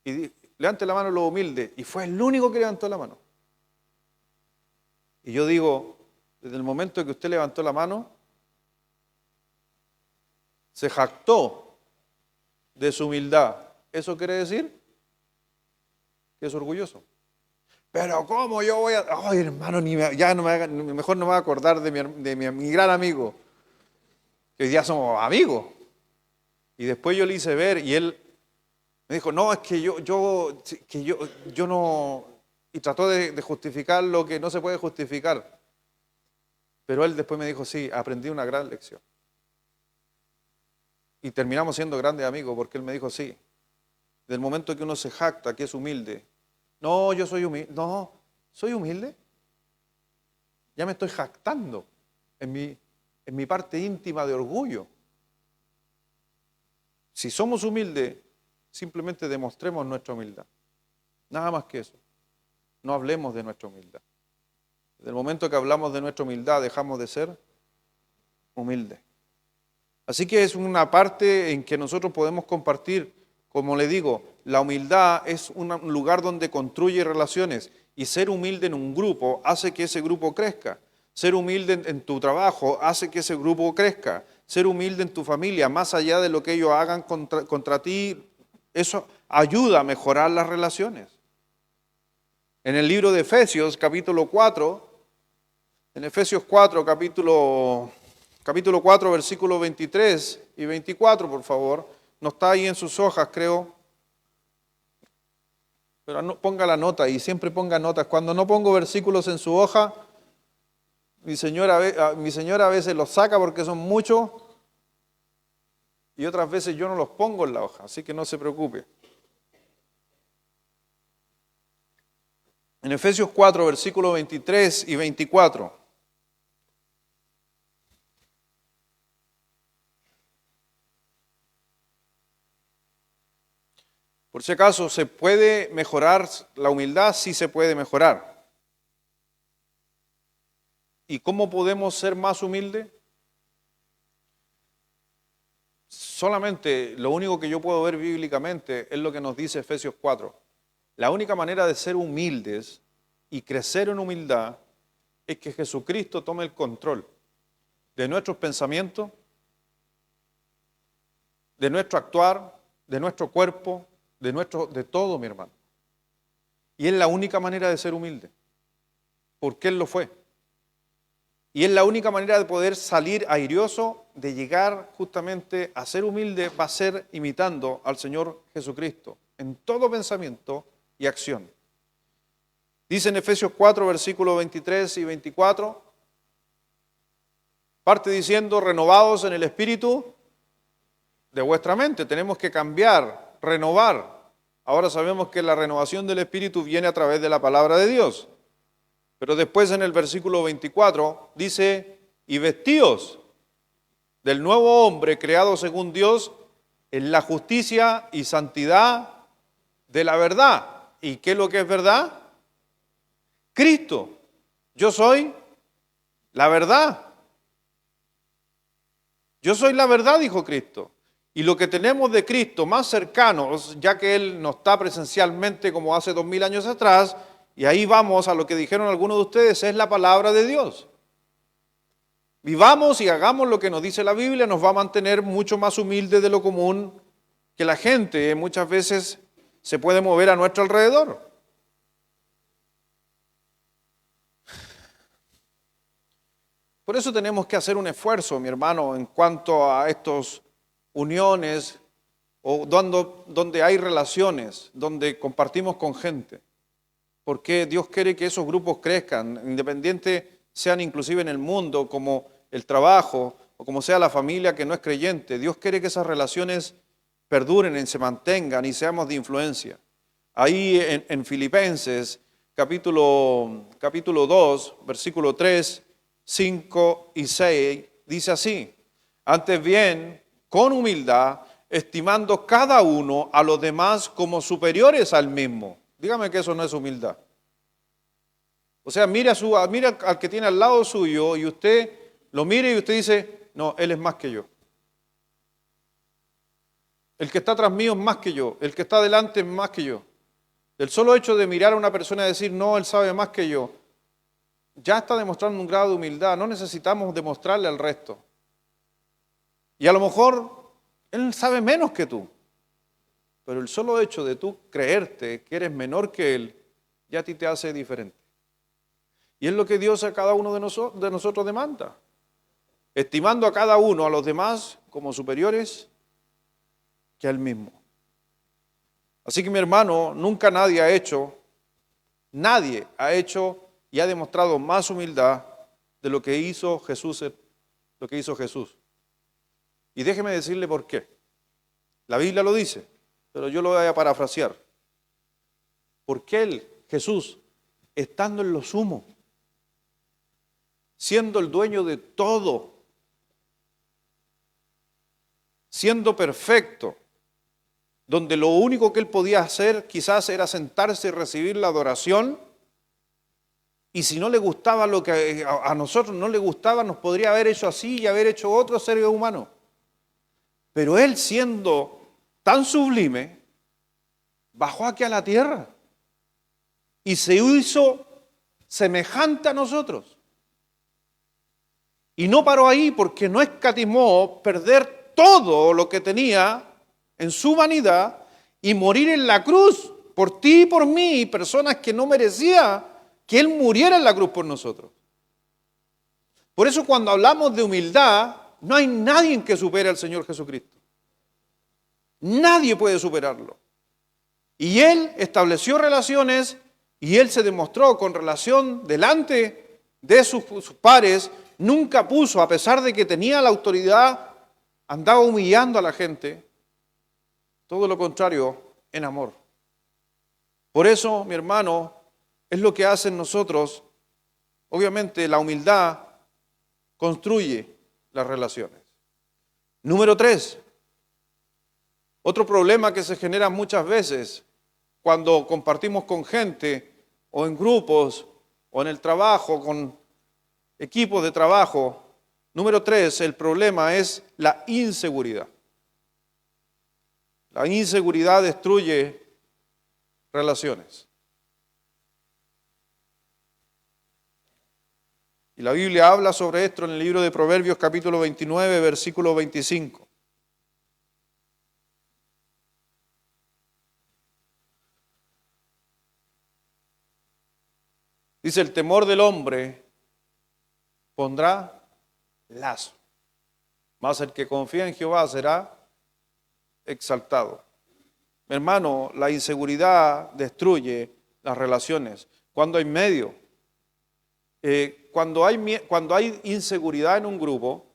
y levante la mano los humildes, y fue el único que levantó la mano. Y yo digo, desde el momento en que usted levantó la mano, se jactó de su humildad. ¿Eso quiere decir? Que es orgulloso. Pero ¿cómo yo voy a...? Ay, hermano, ya no me haga, mejor no me voy a acordar de mi gran amigo, que hoy día somos amigos. Y después yo le hice ver y él me dijo: no, es que yo no... Y trató de justificar lo que no se puede justificar. Pero él después me dijo: sí, aprendí una gran lección. Y terminamos siendo grandes amigos porque él me dijo: sí, Del momento que uno se jacta que es humilde. No, yo soy humilde. No, ¿soy humilde? Ya me estoy jactando en mi parte íntima de orgullo. Si somos humildes, simplemente demostremos nuestra humildad. Nada más que eso. No hablemos de nuestra humildad. Desde el momento que hablamos de nuestra humildad, dejamos de ser humildes. Así que es una parte en que nosotros podemos compartir, como le digo, la humildad es un lugar donde construye relaciones y ser humilde en un grupo hace que ese grupo crezca. Ser humilde en tu trabajo hace que ese grupo crezca. Ser humilde en tu familia, más allá de lo que ellos hagan contra ti, eso ayuda a mejorar las relaciones. En el libro de Efesios, capítulo 4, en Efesios 4, capítulo 4, versículos 23 y 24, por favor. No está ahí en sus hojas, creo. Pero no, ponga la nota y siempre ponga notas. Cuando no pongo versículos en su hoja, mi señora a veces los saca porque son muchos y otras veces yo no los pongo en la hoja, así que no se preocupe. En Efesios 4, versículos 23 y 24. Por si acaso, ¿se puede mejorar la humildad? Sí se puede mejorar. ¿Y cómo podemos ser más humildes? Solamente lo único que yo puedo ver bíblicamente es lo que nos dice Efesios 4. La única manera de ser humildes y crecer en humildad es que Jesucristo tome el control de nuestros pensamientos, de nuestro actuar, de nuestro cuerpo, de todo, mi hermano. Y es la única manera de ser humilde, porque Él lo fue. Y es la única manera de poder salir airioso, de llegar justamente a ser humilde, va a ser imitando al Señor Jesucristo en todo pensamiento y acción. Dice en Efesios 4, versículos 23 y 24, parte diciendo, renovados en el espíritu de vuestra mente. Tenemos que cambiar, renovar. Ahora sabemos que la renovación del espíritu viene a través de la palabra de Dios. Pero después en el versículo 24 dice, y vestíos del nuevo hombre creado según Dios en la justicia y santidad de la verdad. ¿Y qué es lo que es verdad? Cristo. Yo soy la verdad. Yo soy la verdad, dijo Cristo. Y lo que tenemos de Cristo más cercanos, ya que Él no está presencialmente como hace 2000 años atrás, y ahí vamos a lo que dijeron algunos de ustedes, es la palabra de Dios. Vivamos y hagamos lo que nos dice la Biblia, nos va a mantener mucho más humildes de lo común que la gente muchas veces se puede mover a nuestro alrededor. Por eso tenemos que hacer un esfuerzo, mi hermano, en cuanto a estas uniones o donde hay relaciones, donde compartimos con gente. Porque Dios quiere que esos grupos crezcan, independiente sean inclusive en el mundo, como el trabajo o como sea la familia que no es creyente. Dios quiere que esas relaciones perduren y se mantengan y seamos de influencia. Ahí en Filipenses, capítulo 2, versículo 3, 5 y 6, dice así, antes bien, con humildad, estimando cada uno a los demás como superiores al mismo. Dígame que eso no es humildad. O sea, mira al que tiene al lado suyo y usted lo mira y usted dice, no, él es más que yo. El que está atrás mío es más que yo. El que está delante es más que yo. El solo hecho de mirar a una persona y decir, no, él sabe más que yo, ya está demostrando un grado de humildad. No necesitamos demostrarle al resto. Y a lo mejor él sabe menos que tú. Pero el solo hecho de tú creerte que eres menor que Él, ya a ti te hace diferente. Y es lo que Dios a cada uno de nosotros demanda. Estimando a cada uno, a los demás, como superiores que a Él mismo. Así que mi hermano, nunca nadie ha hecho y ha demostrado más humildad de lo que hizo Jesús. Y déjeme decirle por qué. La Biblia lo dice. pero yo lo voy a parafrasear. Porque Él, Jesús, estando en lo sumo, siendo el dueño de todo, siendo perfecto, donde lo único que Él podía hacer quizás era sentarse y recibir la adoración, y si no le gustaba lo que a nosotros no le gustaba, nos podría haber hecho así y haber hecho otro ser humano. Pero Él, siendo tan sublime, bajó aquí a la tierra y se hizo semejante a nosotros. Y no paró ahí, porque no escatimó perder todo lo que tenía en su humanidad y morir en la cruz por ti y por mí, personas que no merecía que Él muriera en la cruz por nosotros. Por eso cuando hablamos de humildad, no hay nadie que supere al Señor Jesucristo. Nadie puede superarlo. Y Él estableció relaciones y Él se demostró con relación delante de sus pares. Nunca puso, a pesar de que tenía la autoridad, andaba humillando a la gente. Todo lo contrario, en amor. Por eso, mi hermano, es lo que hacen nosotros. Obviamente, la humildad construye las relaciones. Número 3. Otro problema que se genera muchas veces cuando compartimos con gente o en grupos o en el trabajo, con equipos de trabajo. Número 3, el problema es la inseguridad. La inseguridad destruye relaciones. Y la Biblia habla sobre esto en el libro de Proverbios capítulo 29, versículo 25. Dice, el temor del hombre pondrá lazo, mas el que confía en Jehová será exaltado. Mi hermano, la inseguridad destruye las relaciones. Cuando hay medio, cuando hay inseguridad en un grupo,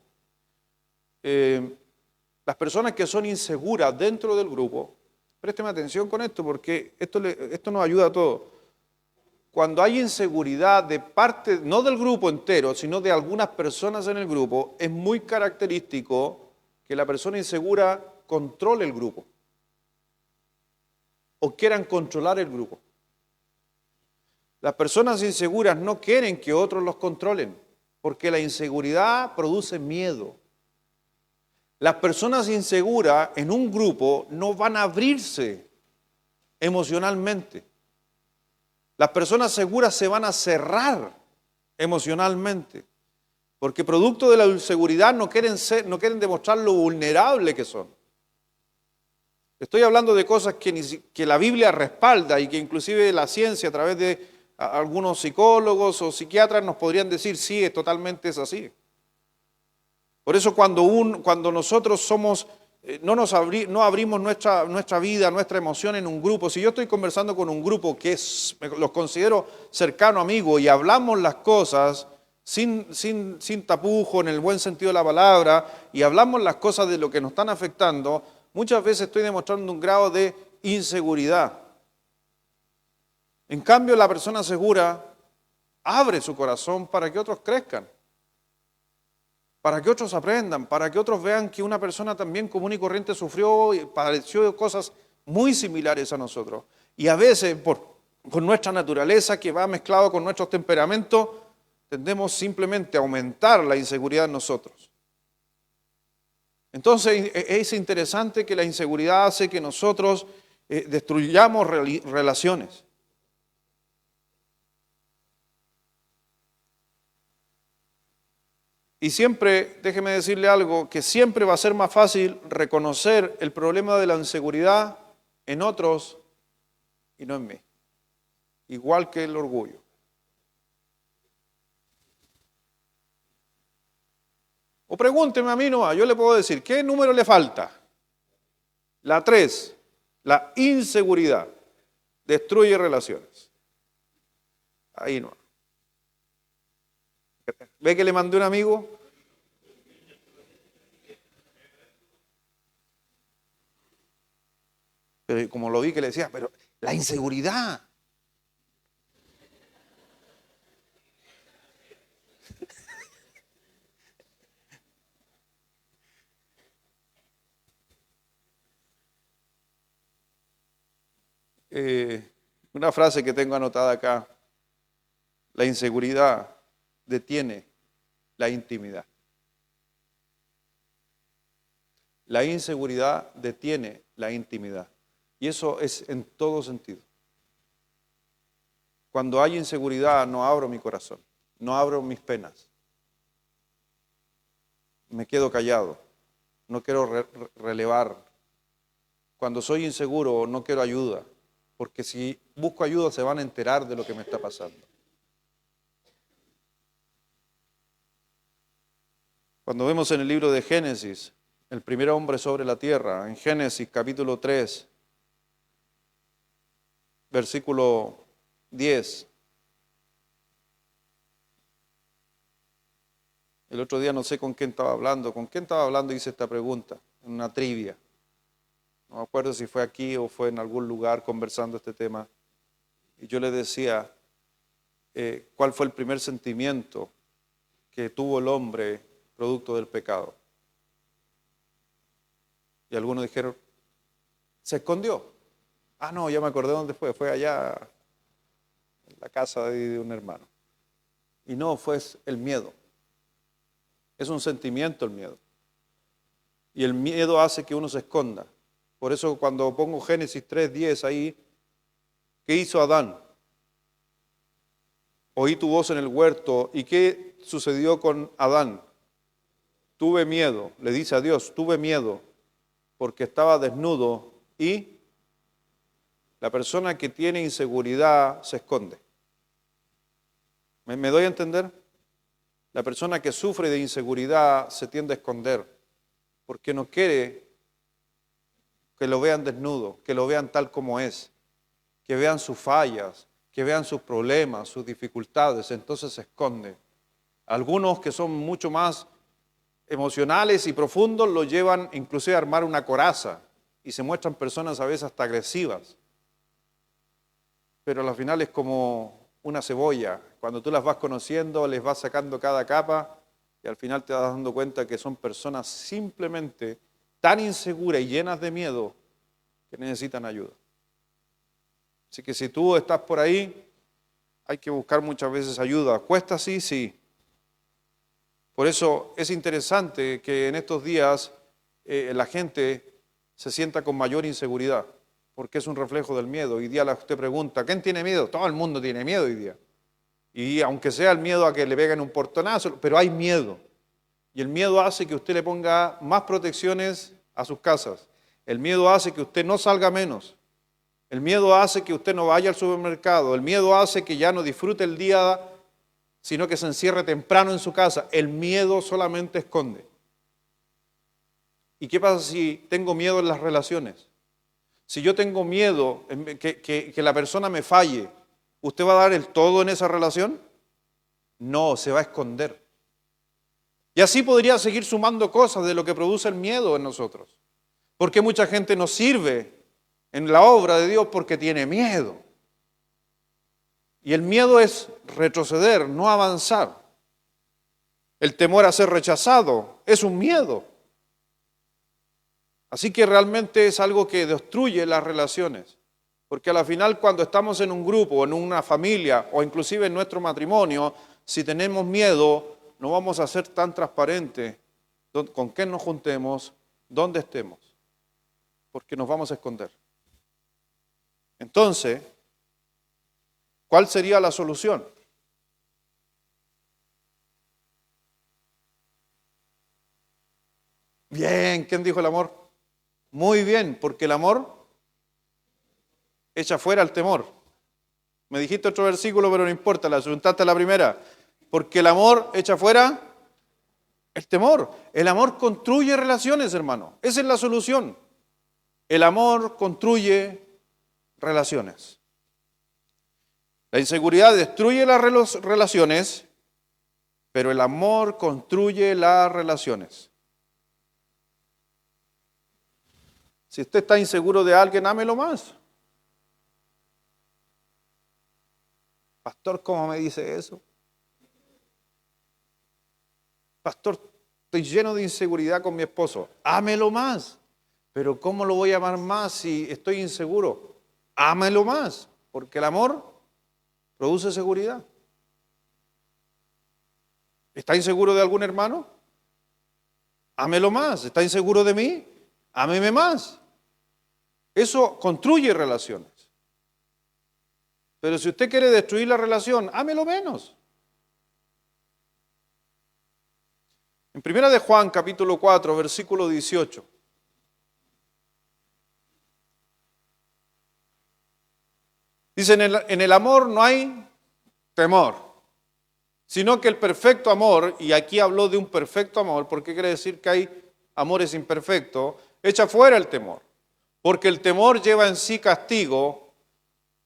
las personas que son inseguras dentro del grupo, présteme atención con esto porque esto nos ayuda a todos. Cuando hay inseguridad de parte, no del grupo entero, sino de algunas personas en el grupo, es muy característico que la persona insegura controle el grupo o quieran controlar el grupo. Las personas inseguras no quieren que otros los controlen, porque la inseguridad produce miedo. Las personas inseguras en un grupo no van a abrirse emocionalmente. Las personas seguras se van a cerrar emocionalmente, porque producto de la inseguridad no quieren demostrar lo vulnerable que son. Estoy hablando de cosas que la Biblia respalda y que inclusive la ciencia a través de algunos psicólogos o psiquiatras nos podrían decir, sí, totalmente es así. Por eso cuando nosotros no abrimos nuestra vida, nuestra emoción en un grupo, si yo estoy conversando con un grupo que los considero cercano amigo y hablamos las cosas sin tapujo, en el buen sentido de la palabra, y hablamos las cosas de lo que nos están afectando, muchas veces estoy demostrando un grado de inseguridad. En cambio, la persona segura abre su corazón para que otros crezcan, para que otros aprendan, para que otros vean que una persona también común y corriente sufrió y padeció cosas muy similares a nosotros. Y a veces, por nuestra naturaleza que va mezclado con nuestros temperamentos, tendemos simplemente a aumentar la inseguridad en nosotros. Entonces, es interesante que la inseguridad hace que nosotros destruyamos relaciones. Y siempre, déjeme decirle algo, que siempre va a ser más fácil reconocer el problema de la inseguridad en otros y no en mí. Igual que el orgullo. O pregúnteme a mí nomás, yo le puedo decir, ¿qué número le falta? La 3, la inseguridad destruye relaciones. Ahí no. ¿Ve que le mandé un amigo? Pero como lo vi que le decía, pero la inseguridad. Una frase que tengo anotada acá, la inseguridad detiene la intimidad. La inseguridad detiene la intimidad. Y eso es en todo sentido. Cuando hay inseguridad no abro mi corazón, no abro mis penas. Me quedo callado, no quiero relevar. Cuando soy inseguro no quiero ayuda, porque si busco ayuda se van a enterar de lo que me está pasando. Cuando vemos en el libro de Génesis, el primer hombre sobre la tierra, en Génesis capítulo 3, versículo 10. El otro día no sé con quién estaba hablando. ¿Con quién estaba hablando? Hice esta pregunta, en una trivia. No me acuerdo si fue aquí o fue en algún lugar conversando este tema. Y yo le decía, ¿cuál fue el primer sentimiento que tuvo el hombre producto del pecado? Y algunos dijeron, se escondió. Ah, no, ya me acordé dónde fue. Fue allá, en la casa de un hermano. Y no, fue el miedo. Es un sentimiento el miedo. Y el miedo hace que uno se esconda. Por eso cuando pongo Génesis 3:10 ahí, ¿qué hizo Adán? Oí tu voz en el huerto. ¿Y qué sucedió con Adán? Tuve miedo, le dice a Dios, tuve miedo porque estaba desnudo y la persona que tiene inseguridad se esconde. ¿Me doy a entender? La persona que sufre de inseguridad se tiende a esconder porque no quiere que lo vean desnudo, que lo vean tal como es, que vean sus fallas, que vean sus problemas, sus dificultades, entonces se esconde. Algunos que son mucho más emocionales y profundos lo llevan inclusive a armar una coraza y se muestran personas a veces hasta agresivas. Pero al final es como una cebolla. Cuando tú las vas conociendo, les vas sacando cada capa y al final te vas dando cuenta que son personas simplemente tan inseguras y llenas de miedo que necesitan ayuda. Así que si tú estás por ahí, hay que buscar muchas veces ayuda. ¿Cuesta? Sí, sí. Por eso es interesante que en estos días la gente se sienta con mayor inseguridad, porque es un reflejo del miedo. Hoy día usted pregunta, ¿quién tiene miedo? Todo el mundo tiene miedo hoy día. Y aunque sea el miedo a que le peguen un portonazo, pero hay miedo. Y el miedo hace que usted le ponga más protecciones a sus casas. El miedo hace que usted no salga menos. El miedo hace que usted no vaya al supermercado. El miedo hace que ya no disfrute el día, sino que se encierre temprano en su casa. El miedo solamente esconde. ¿Y qué pasa si tengo miedo en las relaciones? Si yo tengo miedo que la persona me falle, ¿usted va a dar el todo en esa relación? No, se va a esconder. Y así podría seguir sumando cosas de lo que produce el miedo en nosotros. Porque mucha gente no sirve en la obra de Dios porque tiene miedo. Y el miedo es retroceder, no avanzar. El temor a ser rechazado es un miedo. Así que realmente es algo que destruye las relaciones. Porque a la final cuando estamos en un grupo, en una familia o inclusive en nuestro matrimonio, si tenemos miedo, no vamos a ser tan transparentes con quién nos juntemos, dónde estemos. Porque nos vamos a esconder. Entonces, ¿cuál sería la solución? Bien, ¿quién dijo el amor? Muy bien, porque el amor echa fuera el temor. Me dijiste otro versículo, pero no importa, la asuntaste a la primera. Porque el amor echa fuera el temor. El amor construye relaciones, hermano. Esa es la solución. El amor construye relaciones. La inseguridad destruye las relaciones, pero el amor construye las relaciones. Si usted está inseguro de alguien, ámelo más. Pastor, ¿cómo me dice eso? Pastor, estoy lleno de inseguridad con mi esposo. Ámelo más. Pero ¿cómo lo voy a amar más si estoy inseguro? Ámelo más, porque el amor produce seguridad. ¿Está inseguro de algún hermano? Ámelo más. ¿Está inseguro de mí? Ámeme más. Eso construye relaciones. Pero si usted quiere destruir la relación, ámelo menos. En 1 de Juan, capítulo 4, versículo 18. Dice, en el amor no hay temor, sino que el perfecto amor, y aquí habló de un perfecto amor, porque quiere decir que hay amores imperfectos, echa fuera el temor, porque el temor lleva en sí castigo,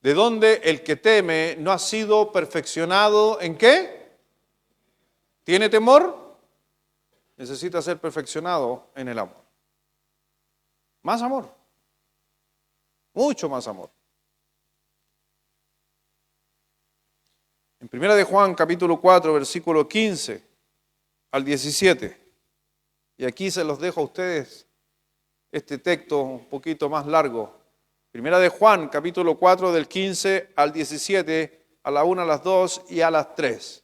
de donde el que teme no ha sido perfeccionado, ¿en qué? ¿Tiene temor? Necesita ser perfeccionado en el amor. Más amor, mucho más amor. En 1 de Juan, capítulo 4, versículo 15 al 17. Y aquí se los dejo a ustedes este texto un poquito más largo. 1 de Juan, capítulo 4, del 15 al 17, a la 1, a las 2 y a las 3.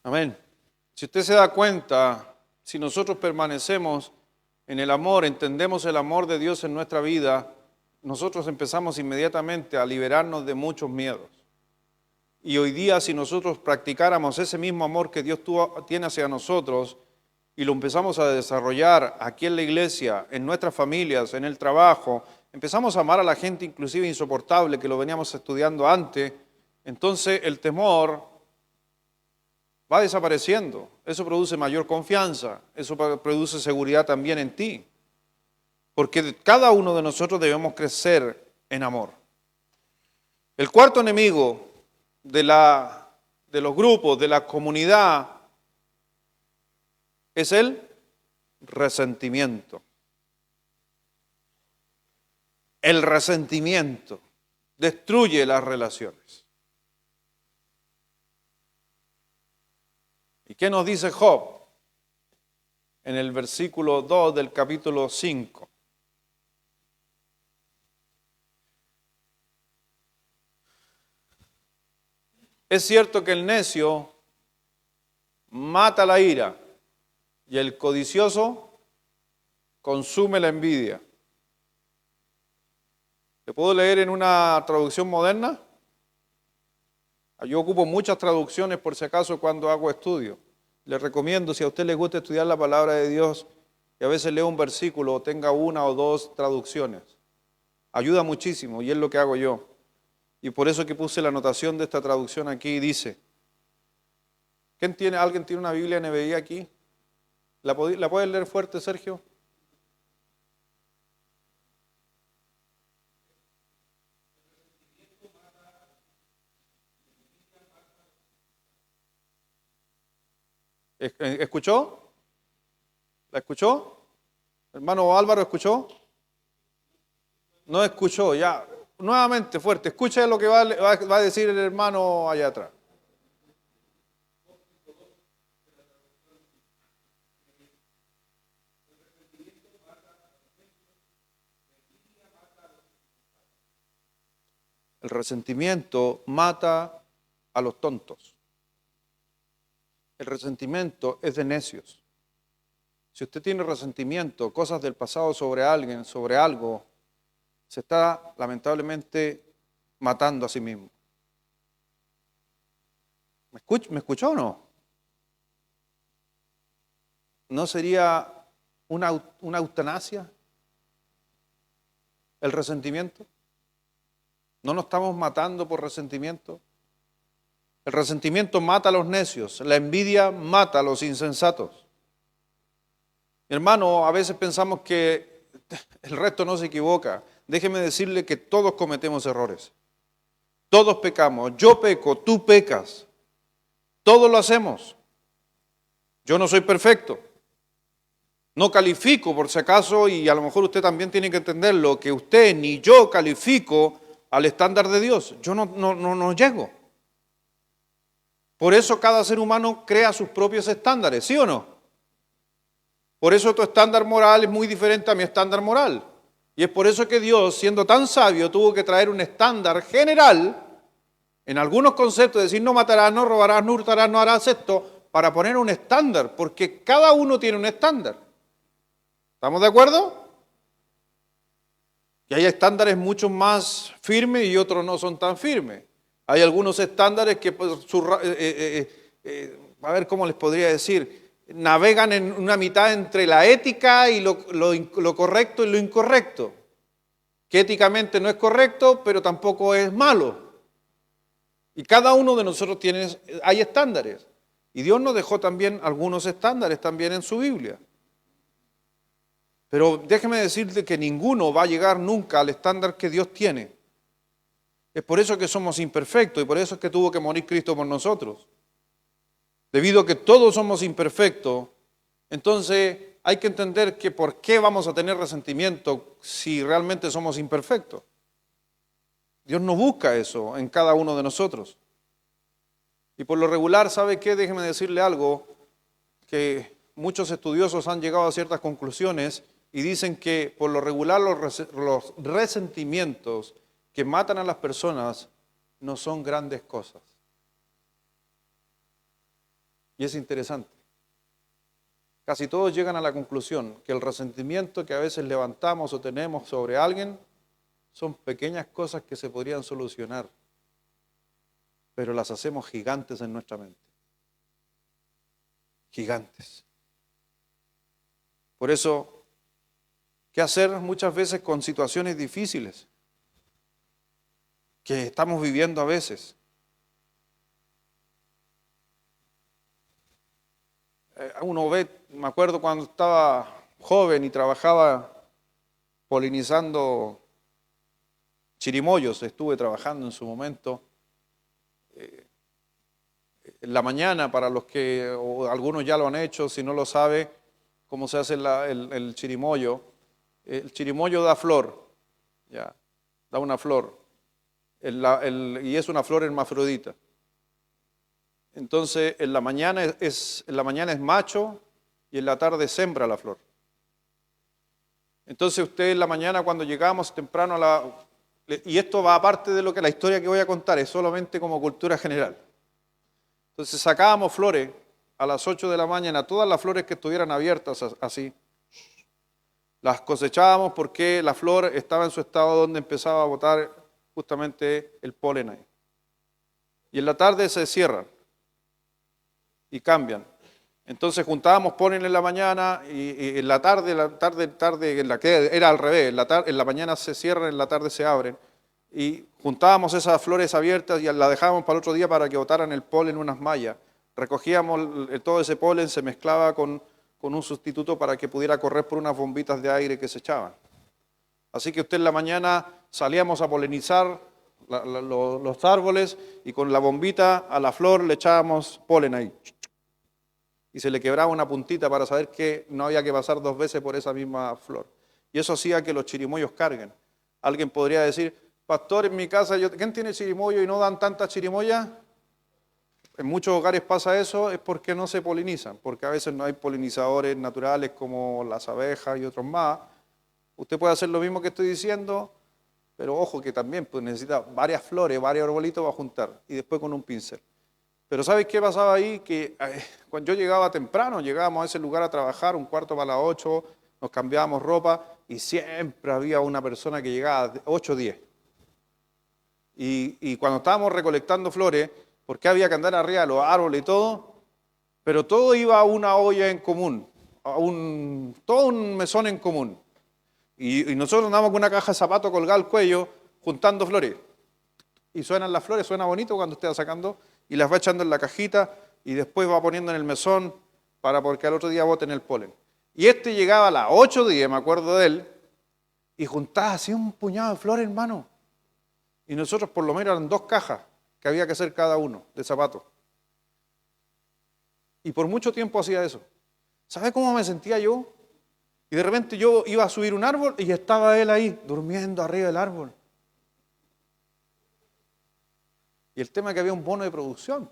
Amén. Si usted se da cuenta, si nosotros permanecemos en el amor, entendemos el amor de Dios en nuestra vida, nosotros empezamos inmediatamente a liberarnos de muchos miedos. Y hoy día, si nosotros practicáramos ese mismo amor que Dios tiene hacia nosotros y lo empezamos a desarrollar aquí en la iglesia, en nuestras familias, en el trabajo, empezamos a amar a la gente inclusive insoportable que lo veníamos estudiando antes, entonces el temor va desapareciendo. Eso produce mayor confianza, eso produce seguridad también en ti, porque cada uno de nosotros debemos crecer en amor. El cuarto enemigo de los grupos, de la comunidad, es el resentimiento. El resentimiento destruye las relaciones. ¿Y qué nos dice Job en el versículo 2 del capítulo 5? Es cierto que el necio mata la ira y el codicioso consume la envidia. ¿Le puedo leer en una traducción moderna? Yo ocupo muchas traducciones por si acaso cuando hago estudio. Les recomiendo, si a usted le gusta estudiar la palabra de Dios, y a veces leo un versículo o tenga una o dos traducciones. Ayuda muchísimo y es lo que hago yo. Y por eso que puse la anotación de esta traducción aquí, dice, ¿alguien tiene una Biblia NBI aquí? ¿La puede leer fuerte, Sergio? ¿Escuchó? ¿La escuchó? Hermano Álvaro, ¿escuchó? No escuchó, ya. Nuevamente, fuerte. Escuche lo que va a decir el hermano allá atrás. El resentimiento mata a los tontos. El resentimiento es de necios. Si usted tiene resentimiento, cosas del pasado sobre alguien, sobre algo, se está lamentablemente matando a sí mismo. ¿Me escuchó o no? ¿no sería una eutanasia? ¿El resentimiento? ¿No nos estamos matando por resentimiento? El resentimiento mata a los necios, la envidia mata a los insensatos. Mi hermano, a veces pensamos que el resto no se equivoca. Déjeme decirle que todos cometemos errores. Todos pecamos. Yo peco, tú pecas. Todos lo hacemos. Yo no soy perfecto. No califico, por si acaso, y a lo mejor usted también tiene que entenderlo, que usted ni yo califico al estándar de Dios. Yo no llego. Por eso cada ser humano crea sus propios estándares, ¿sí o no? Por eso tu estándar moral es muy diferente a mi estándar moral. Y es por eso que Dios, siendo tan sabio, tuvo que traer un estándar general en algunos conceptos, decir no matarás, no robarás, no hurtarás, no harás esto, para poner un estándar, porque cada uno tiene un estándar. ¿Estamos de acuerdo? Que hay estándares mucho más firmes y otros no son tan firmes. Hay algunos estándares que, pues, a ver cómo les podría decir, navegan en una mitad entre la ética y lo correcto y lo incorrecto. Que éticamente no es correcto, pero tampoco es malo. Y cada uno de nosotros hay estándares. Y Dios nos dejó también algunos estándares también en su Biblia. Pero déjeme decirte que ninguno va a llegar nunca al estándar que Dios tiene. Es por eso que somos imperfectos y por eso es que tuvo que morir Cristo por nosotros. Debido a que todos somos imperfectos, entonces hay que entender que por qué vamos a tener resentimiento si realmente somos imperfectos. Dios no busca eso en cada uno de nosotros. Y por lo regular, ¿sabe qué? Déjeme decirle algo, que muchos estudiosos han llegado a ciertas conclusiones y dicen que por lo regular los resentimientos que matan a las personas no son grandes cosas. Y es interesante. Casi todos llegan a la conclusión que el resentimiento que a veces levantamos o tenemos sobre alguien son pequeñas cosas que se podrían solucionar, pero las hacemos gigantes en nuestra mente. Gigantes. Por eso, ¿qué hacer muchas veces con situaciones difíciles que estamos viviendo a veces? Uno ve, me acuerdo cuando estaba joven y trabajaba polinizando chirimoyos, estuve trabajando en su momento. En la mañana, para los que, o algunos ya lo han hecho, si no lo sabe, cómo se hace el chirimoyo. El chirimoyo da flor, ya, da una flor, y es una flor hermafrodita. Entonces, en la mañana es macho y en la tarde sembra la flor. Entonces, usted en la mañana cuando llegamos temprano y esto va aparte de la historia que voy a contar, es solamente como cultura general. Entonces, sacábamos flores a las 8 de la mañana, todas las flores que estuvieran abiertas así. Las cosechábamos porque la flor estaba en su estado donde empezaba a botar justamente el polen ahí. Y en la tarde se cierran y cambian. Entonces juntábamos polen en la mañana y en la tarde, en la que era al revés, en la mañana se cierran, en la tarde se abren. Y juntábamos esas flores abiertas y las dejábamos para el otro día para que botaran el polen en unas mallas. Recogíamos todo ese polen, se mezclaba con un sustituto para que pudiera correr por unas bombitas de aire que se echaban. Así que usted en la mañana salíamos a polinizar los árboles y con la bombita a la flor le echábamos polen ahí. Y se le quebraba una puntita para saber que no había que pasar 2 veces por esa misma flor. Y eso hacía que los chirimoyos carguen. Alguien podría decir, pastor, en mi casa, ¿quién tiene chirimoyo y no dan tantas chirimoyas? En muchos hogares pasa eso, es porque no se polinizan, porque a veces no hay polinizadores naturales como las abejas y otros más. Usted puede hacer lo mismo que estoy diciendo, pero ojo que también pues, necesita varias flores, varios arbolitos para juntar y después con un pincel. Pero ¿sabes qué pasaba ahí? Que cuando yo llegaba temprano, llegábamos a ese lugar a trabajar, 7:45, nos cambiábamos ropa y siempre había una persona que llegaba a 8 o 10. Y cuando estábamos recolectando flores, porque había que andar arriba de los árboles y todo, pero todo iba a una olla en común. todo un mesón en común. Y nosotros andamos con una caja de zapatos colgada al cuello, juntando flores. Y suenan las flores, suena bonito cuando usted va sacando, y las va echando en la cajita, y después va poniendo en el mesón, porque al otro día boten el polen. Y este llegaba a las 8 días, me acuerdo de él, y juntaba así un puñado de flores, hermano. Y nosotros por lo menos eran 2 cajas que había que hacer cada uno de zapatos. Y por mucho tiempo hacía eso. ¿Sabe cómo me sentía yo? Y de repente yo iba a subir un árbol y estaba él ahí, durmiendo arriba del árbol. Y el tema es que había un bono de producción.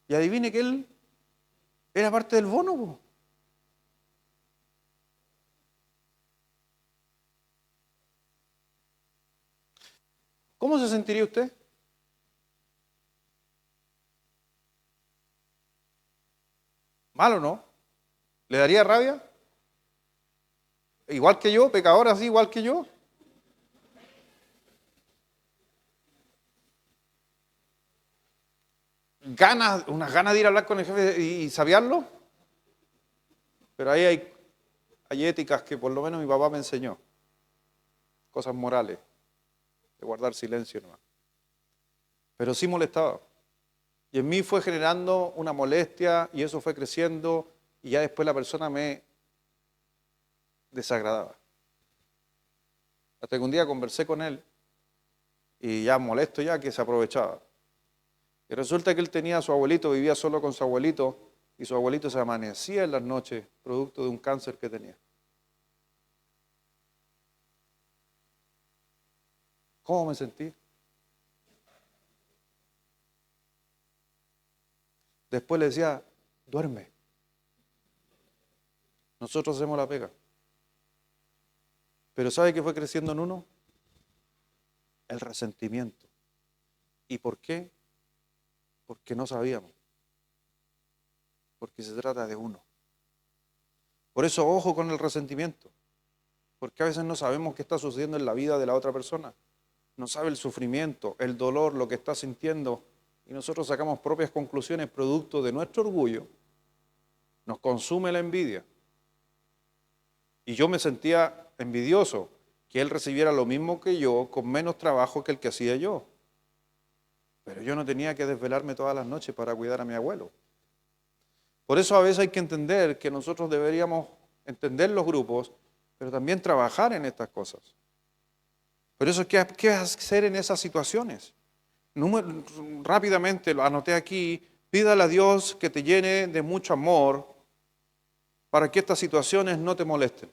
Y adivine que él era parte del bono, po. ¿Cómo se sentiría usted? ¿Mal o no? ¿Le daría rabia? Igual que yo, pecador así, igual que yo. Unas ganas de ir a hablar con el jefe y sabiarlo. Pero ahí hay éticas que por lo menos mi papá me enseñó. Cosas morales, de guardar silencio nomás. Pero sí molestaba. Y en mí fue generando una molestia y eso fue creciendo y ya después la persona me desagradaba. Hasta que un día conversé con él y ya molesto ya que se aprovechaba. Y resulta que él tenía a su abuelito, vivía solo con su abuelito y su abuelito se amanecía en las noches producto de un cáncer que tenía. ¿Cómo me sentí? Después le decía, duerme. Nosotros hacemos la pega. Pero ¿sabe qué fue creciendo en uno? El resentimiento. ¿Y por qué? Porque no sabíamos. Porque se trata de uno. Por eso, ojo con el resentimiento. Porque a veces no sabemos qué está sucediendo en la vida de la otra persona. No sabe el sufrimiento, el dolor, lo que está sintiendo. Y nosotros sacamos propias conclusiones producto de nuestro orgullo. Nos consume la envidia. Y yo me sentía envidioso que él recibiera lo mismo que yo con menos trabajo que el que hacía yo. Pero yo no tenía que desvelarme todas las noches para cuidar a mi abuelo. Por eso a veces hay que entender que nosotros deberíamos entender los grupos, pero también trabajar en estas cosas. Por eso, ¿qué hacer en esas situaciones? Rápidamente lo anoté aquí, pídale a Dios que te llene de mucho amor para que estas situaciones no te molesten.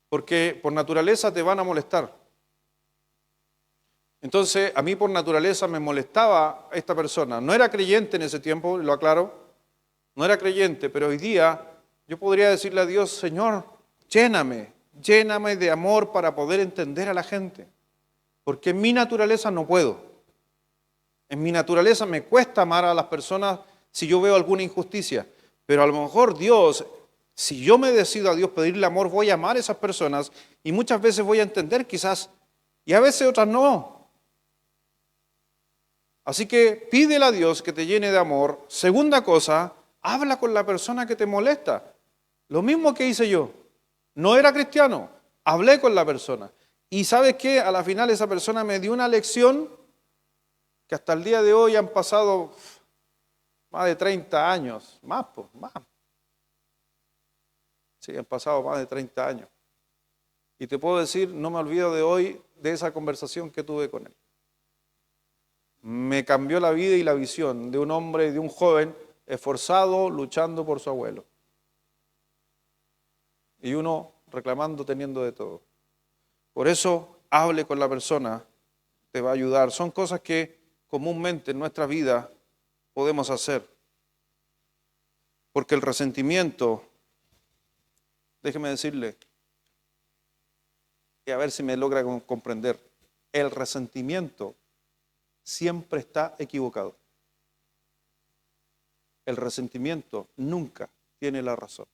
Porque por naturaleza te van a molestar. Entonces, a mí por naturaleza me molestaba esta persona. No era creyente en ese tiempo, lo aclaro. No era creyente, pero hoy día yo podría decirle a Dios, Señor, lléname de amor para poder entender a la gente. Porque en mi naturaleza no puedo. En mi naturaleza me cuesta amar a las personas si yo veo alguna injusticia. Pero a lo mejor Dios, si yo me decido a Dios pedirle amor, voy a amar a esas personas y muchas veces voy a entender quizás, y a veces otras no. Así que pídele a Dios que te llene de amor. Segunda cosa, habla con la persona que te molesta. Lo mismo que hice yo. No era cristiano, hablé con la persona. Y ¿sabes qué? A la final esa persona me dio una lección que hasta el día de hoy han pasado más de 30 años. Más. Sí, han pasado más de 30 años. Y te puedo decir, no me olvido de hoy de esa conversación que tuve con él. Me cambió la vida y la visión de un hombre, de un joven esforzado, luchando por su abuelo. Y uno reclamando, teniendo de todo. Por eso, hable con la persona, te va a ayudar. Son cosas que comúnmente en nuestra vida podemos hacer. Porque el resentimiento, déjeme decirle, y a ver si me logra comprender, el resentimiento siempre está equivocado. El resentimiento nunca tiene la razón.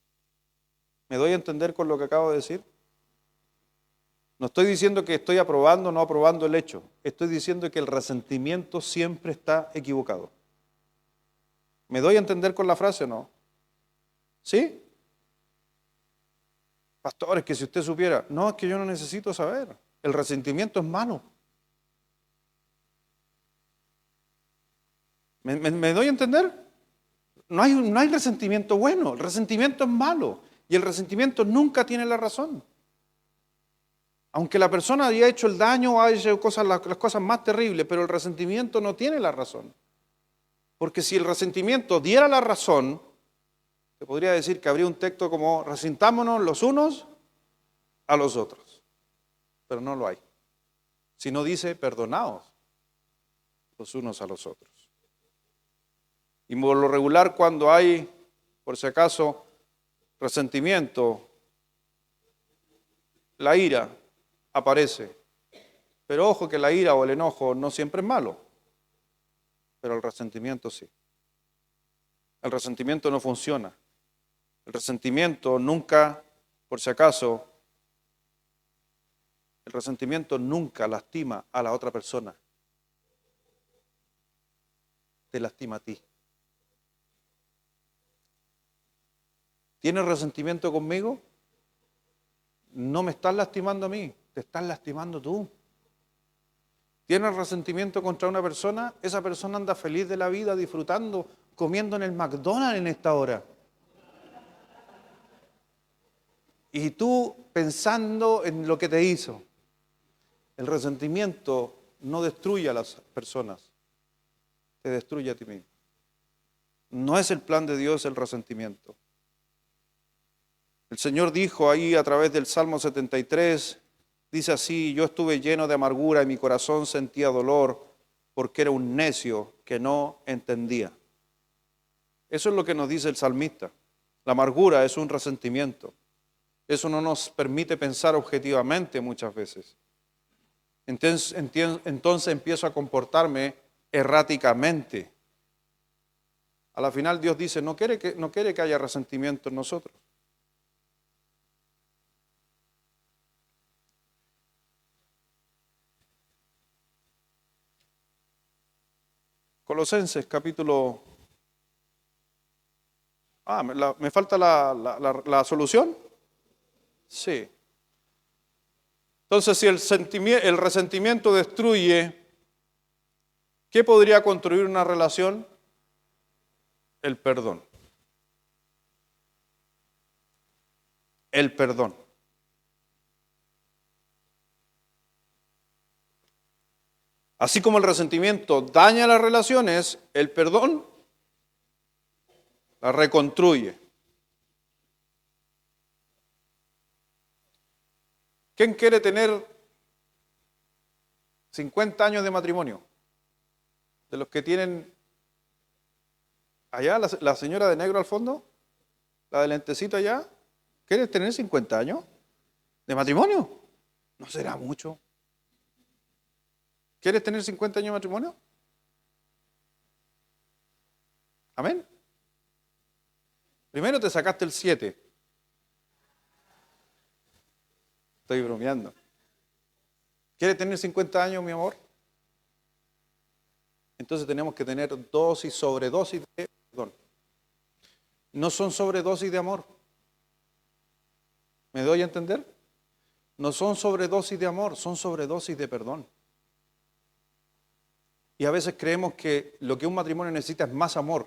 ¿Me doy a entender con lo que acabo de decir? No estoy diciendo que estoy aprobando o no aprobando el hecho. Estoy diciendo que el resentimiento siempre está equivocado. ¿Me doy a entender con la frase o no? ¿Sí? Pastores, que si usted supiera, no, es que yo no necesito saber. El resentimiento es malo. ¿Me doy a entender? No hay resentimiento bueno, el resentimiento es malo y el resentimiento nunca tiene la razón. Aunque la persona haya hecho el daño o haya hecho las cosas más terribles, pero el resentimiento no tiene la razón. Porque si el resentimiento diera la razón, se podría decir que habría un texto como resintámonos los unos a los otros. Pero no lo hay. Sino dice perdonaos los unos a los otros. Y por lo regular cuando hay, por si acaso, resentimiento, la ira aparece. Pero ojo que la ira o el enojo no siempre es malo, pero el resentimiento sí. El resentimiento no funciona. El resentimiento nunca, por si acaso, el resentimiento nunca lastima a la otra persona. Te lastima a ti. ¿Tienes resentimiento conmigo? No me estás lastimando a mí, te estás lastimando tú. ¿Tienes resentimiento contra una persona? Esa persona anda feliz de la vida, disfrutando, comiendo en el McDonald's en esta hora. Y tú pensando en lo que te hizo. El resentimiento no destruye a las personas, te destruye a ti mismo. No es el plan de Dios el resentimiento. El Señor dijo ahí a través del Salmo 73, dice así, yo estuve lleno de amargura y mi corazón sentía dolor porque era un necio que no entendía. Eso es lo que nos dice el salmista. La amargura es un resentimiento. Eso no nos permite pensar objetivamente muchas veces. Entonces empiezo a comportarme erráticamente. A la final Dios dice, no quiere que haya resentimiento en nosotros. Colosenses capítulo... ¿me falta la solución? Sí. Entonces, si el resentimiento destruye, ¿qué podría construir una relación? El perdón. El perdón. Así como el resentimiento daña las relaciones, el perdón las reconstruye. ¿Quién quiere tener 50 años de matrimonio? De los que tienen allá, la señora de negro al fondo, la de lentecito allá, ¿quiere tener 50 años de matrimonio? ¿No será mucho? ¿Quieres tener 50 años de matrimonio? Amén. Primero te sacaste el 7. Estoy bromeando. ¿Quieres tener 50 años, mi amor? Entonces tenemos que tener dosis, sobredosis de perdón. No son sobredosis de amor. ¿Me doy a entender? No son sobredosis de amor, son sobredosis de perdón. Y a veces creemos que lo que un matrimonio necesita es más amor.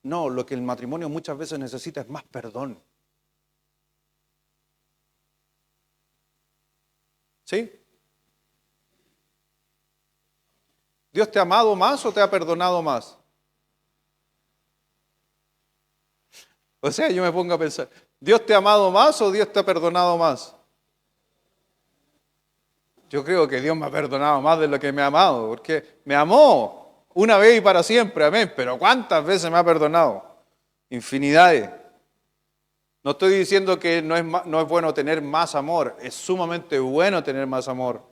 No, lo que el matrimonio muchas veces necesita es más perdón. ¿Sí? ¿Dios te ha amado más o te ha perdonado más? O sea, yo me pongo a pensar, ¿Dios te ha amado más o Dios te ha perdonado más? Yo creo que Dios me ha perdonado más de lo que me ha amado, porque me amó una vez y para siempre, amén. Pero ¿cuántas veces me ha perdonado? Infinidades. No estoy diciendo que no es bueno tener más amor, es sumamente bueno tener más amor,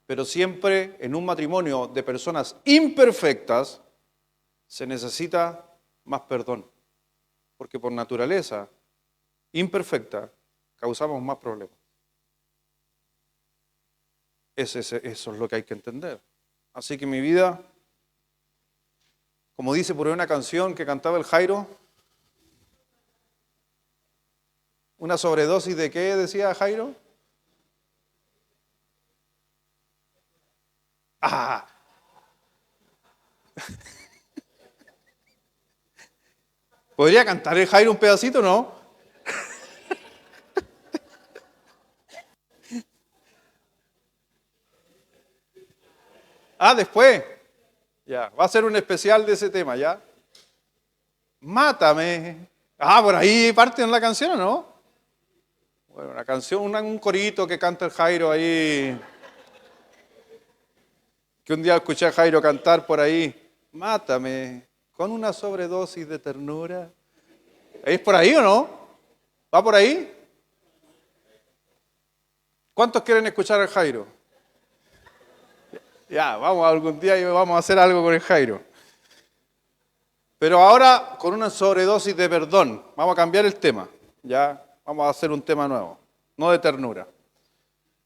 pero siempre en un matrimonio de personas imperfectas se necesita más perdón, porque por naturaleza imperfecta causamos más problemas. Eso es lo que hay que entender. Así que mi vida, como dice por ahí una canción que cantaba el Jairo, ¿Una sobredosis de qué decía Jairo? Ah, ¿podría cantar el Jairo un pedacito, no? Ah, después. Ya, va a ser un especial de ese tema, ¿ya? Mátame. Ah, por ahí parte en la canción, ¿o no? Bueno, una canción, un corito que canta el Jairo ahí. Que un día escuché a Jairo cantar por ahí. Mátame con una sobredosis de ternura. ¿Es por ahí o no? ¿Va por ahí? ¿Cuántos quieren escuchar al Jairo? Ya, vamos algún día y vamos a hacer algo con el Jairo. Pero ahora con una sobredosis de perdón. Vamos a cambiar el tema. Ya, vamos a hacer un tema nuevo. No de ternura.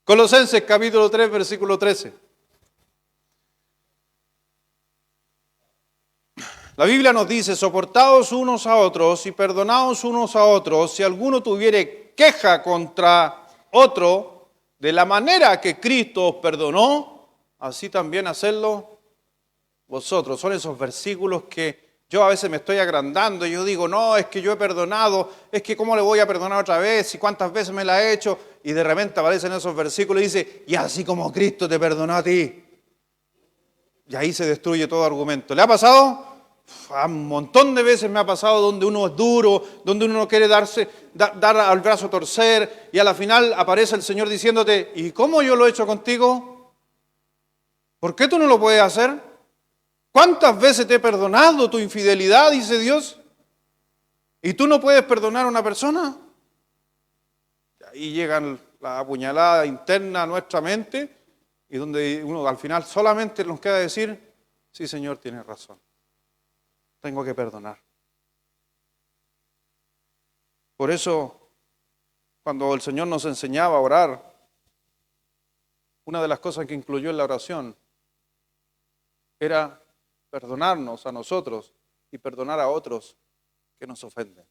Colosenses capítulo 3, versículo 13. La Biblia nos dice, soportaos unos a otros y perdonaos unos a otros si alguno tuviere queja contra otro, de la manera que Cristo os perdonó, así también hacedlo vosotros. Son esos versículos que yo a veces me estoy agrandando y yo digo, no, es que yo he perdonado, es que cómo le voy a perdonar otra vez y cuántas veces me la he hecho, y de repente aparecen esos versículos y dice, y así como Cristo te perdonó a ti. Y ahí se destruye todo argumento. ¿Le ha pasado? Un montón de veces me ha pasado donde uno es duro, donde uno no quiere dar al brazo a torcer, y a la final aparece el Señor diciéndote, ¿y cómo yo lo he hecho contigo? ¿Por qué tú no lo puedes hacer? ¿Cuántas veces te he perdonado tu infidelidad, dice Dios? ¿Y tú no puedes perdonar a una persona? Ahí llegan la apuñalada interna a nuestra mente, y donde uno al final solamente nos queda decir, sí, Señor, tienes razón. Tengo que perdonar. Por eso, cuando el Señor nos enseñaba a orar, una de las cosas que incluyó en la oración era perdonarnos a nosotros y perdonar a otros que nos ofenden.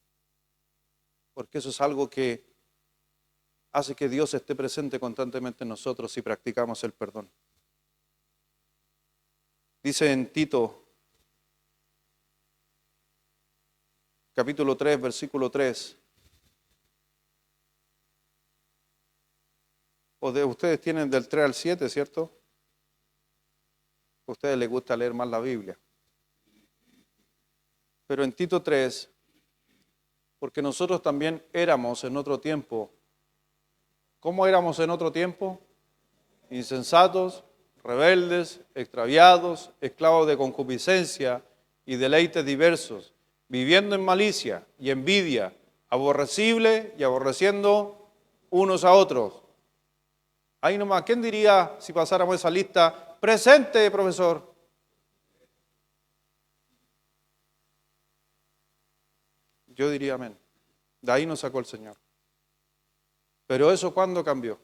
Porque eso es algo que hace que Dios esté presente constantemente en nosotros si practicamos el perdón. Dice en Tito, capítulo 3, versículo 3. Ustedes tienen del 3 al 7, ¿cierto? A ustedes les gusta leer más la Biblia. Pero en Tito 3, porque nosotros también éramos en otro tiempo. ¿Cómo éramos en otro tiempo? Insensatos, rebeldes, extraviados, esclavos de concupiscencia y deleites diversos, viviendo en malicia y envidia, aborrecible y aborreciendo unos a otros. Ahí nomás, ¿quién diría si pasáramos esa lista? Presente, profesor. Yo diría amén. De ahí nos sacó el Señor. Pero eso ¿cuándo cambió?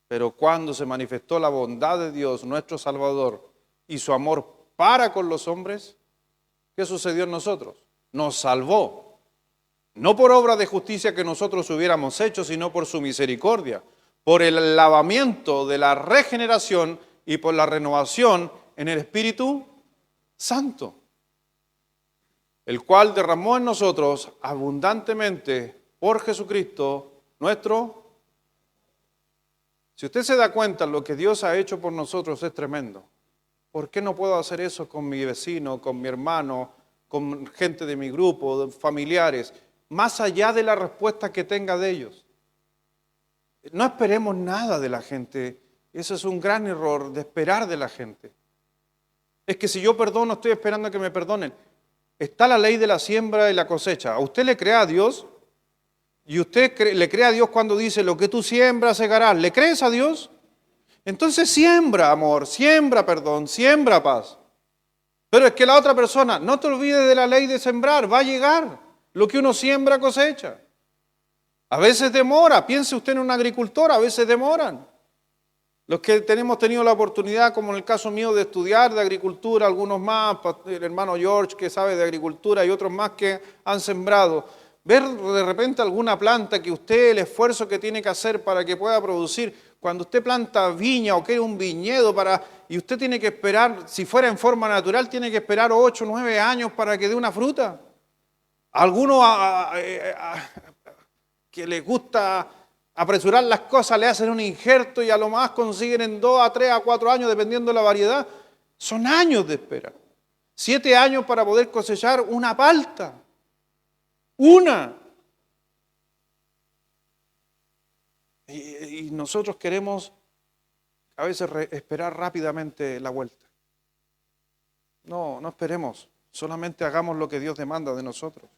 Pero cuando se manifestó la bondad de Dios, nuestro Salvador, y su amor para con los hombres, ¿qué sucedió en nosotros? Nos salvó. No por obra de justicia que nosotros hubiéramos hecho, sino por su misericordia, por el lavamiento de la regeneración y por la renovación en el Espíritu Santo, el cual derramó en nosotros abundantemente por Jesucristo nuestro. Si usted se da cuenta, lo que Dios ha hecho por nosotros es tremendo. ¿Por qué no puedo hacer eso con mi vecino, con mi hermano, con gente de mi grupo, de familiares, más allá de la respuesta que tenga de ellos? No esperemos nada de la gente. Eso es un gran error, de esperar de la gente. Es que si yo perdono, estoy esperando a que me perdonen. Está la ley de la siembra y la cosecha. ¿A usted le cree a Dios? ¿Y usted le cree a Dios cuando dice, lo que tú siembras segarás? ¿Le crees a Dios? Entonces siembra amor, siembra perdón, siembra paz. Pero es que la otra persona, no te olvides de la ley de sembrar, va a llegar. Lo que uno siembra cosecha. A veces demora, piense usted en un agricultor, a veces demoran. Los que hemos tenido la oportunidad, como en el caso mío, de estudiar de agricultura, algunos más, el hermano George que sabe de agricultura y otros más que han sembrado. ver de repente alguna planta que usted, el esfuerzo que tiene que hacer para que pueda producir, cuando usted planta viña o quiere un viñedo y usted tiene que esperar, si fuera en forma natural, tiene que esperar 8 o 9 años para que dé una fruta. Algunos que les gusta apresurar las cosas le hacen un injerto y a lo más consiguen en 2 a 3 a 4 años, dependiendo de la variedad. Son años de espera. 7 años para poder cosechar una palta. Una. Y nosotros queremos a veces esperar rápidamente la vuelta. No, no esperemos. Solamente hagamos lo que Dios demanda de nosotros.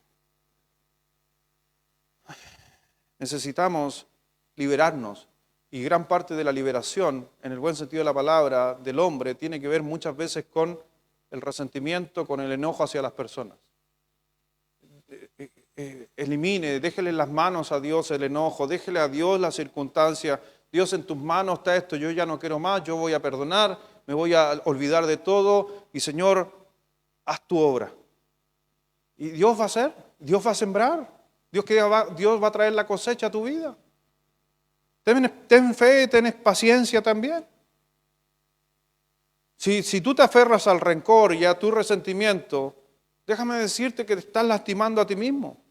Necesitamos liberarnos. Y gran parte de la liberación, en el buen sentido de la palabra, del hombre, tiene que ver muchas veces con el resentimiento, con el enojo hacia las personas. Elimine, déjele en las manos a Dios el enojo, déjele a Dios la circunstancia. Dios, en tus manos está esto, yo ya no quiero más, yo voy a perdonar, me voy a olvidar de todo y Señor, haz tu obra. Y Dios va a hacer, Dios va a sembrar, Dios va a traer la cosecha a tu vida. Ten fe, ten paciencia también. Si tú te aferras al rencor y a tu resentimiento, déjame decirte que te estás lastimando a ti mismo.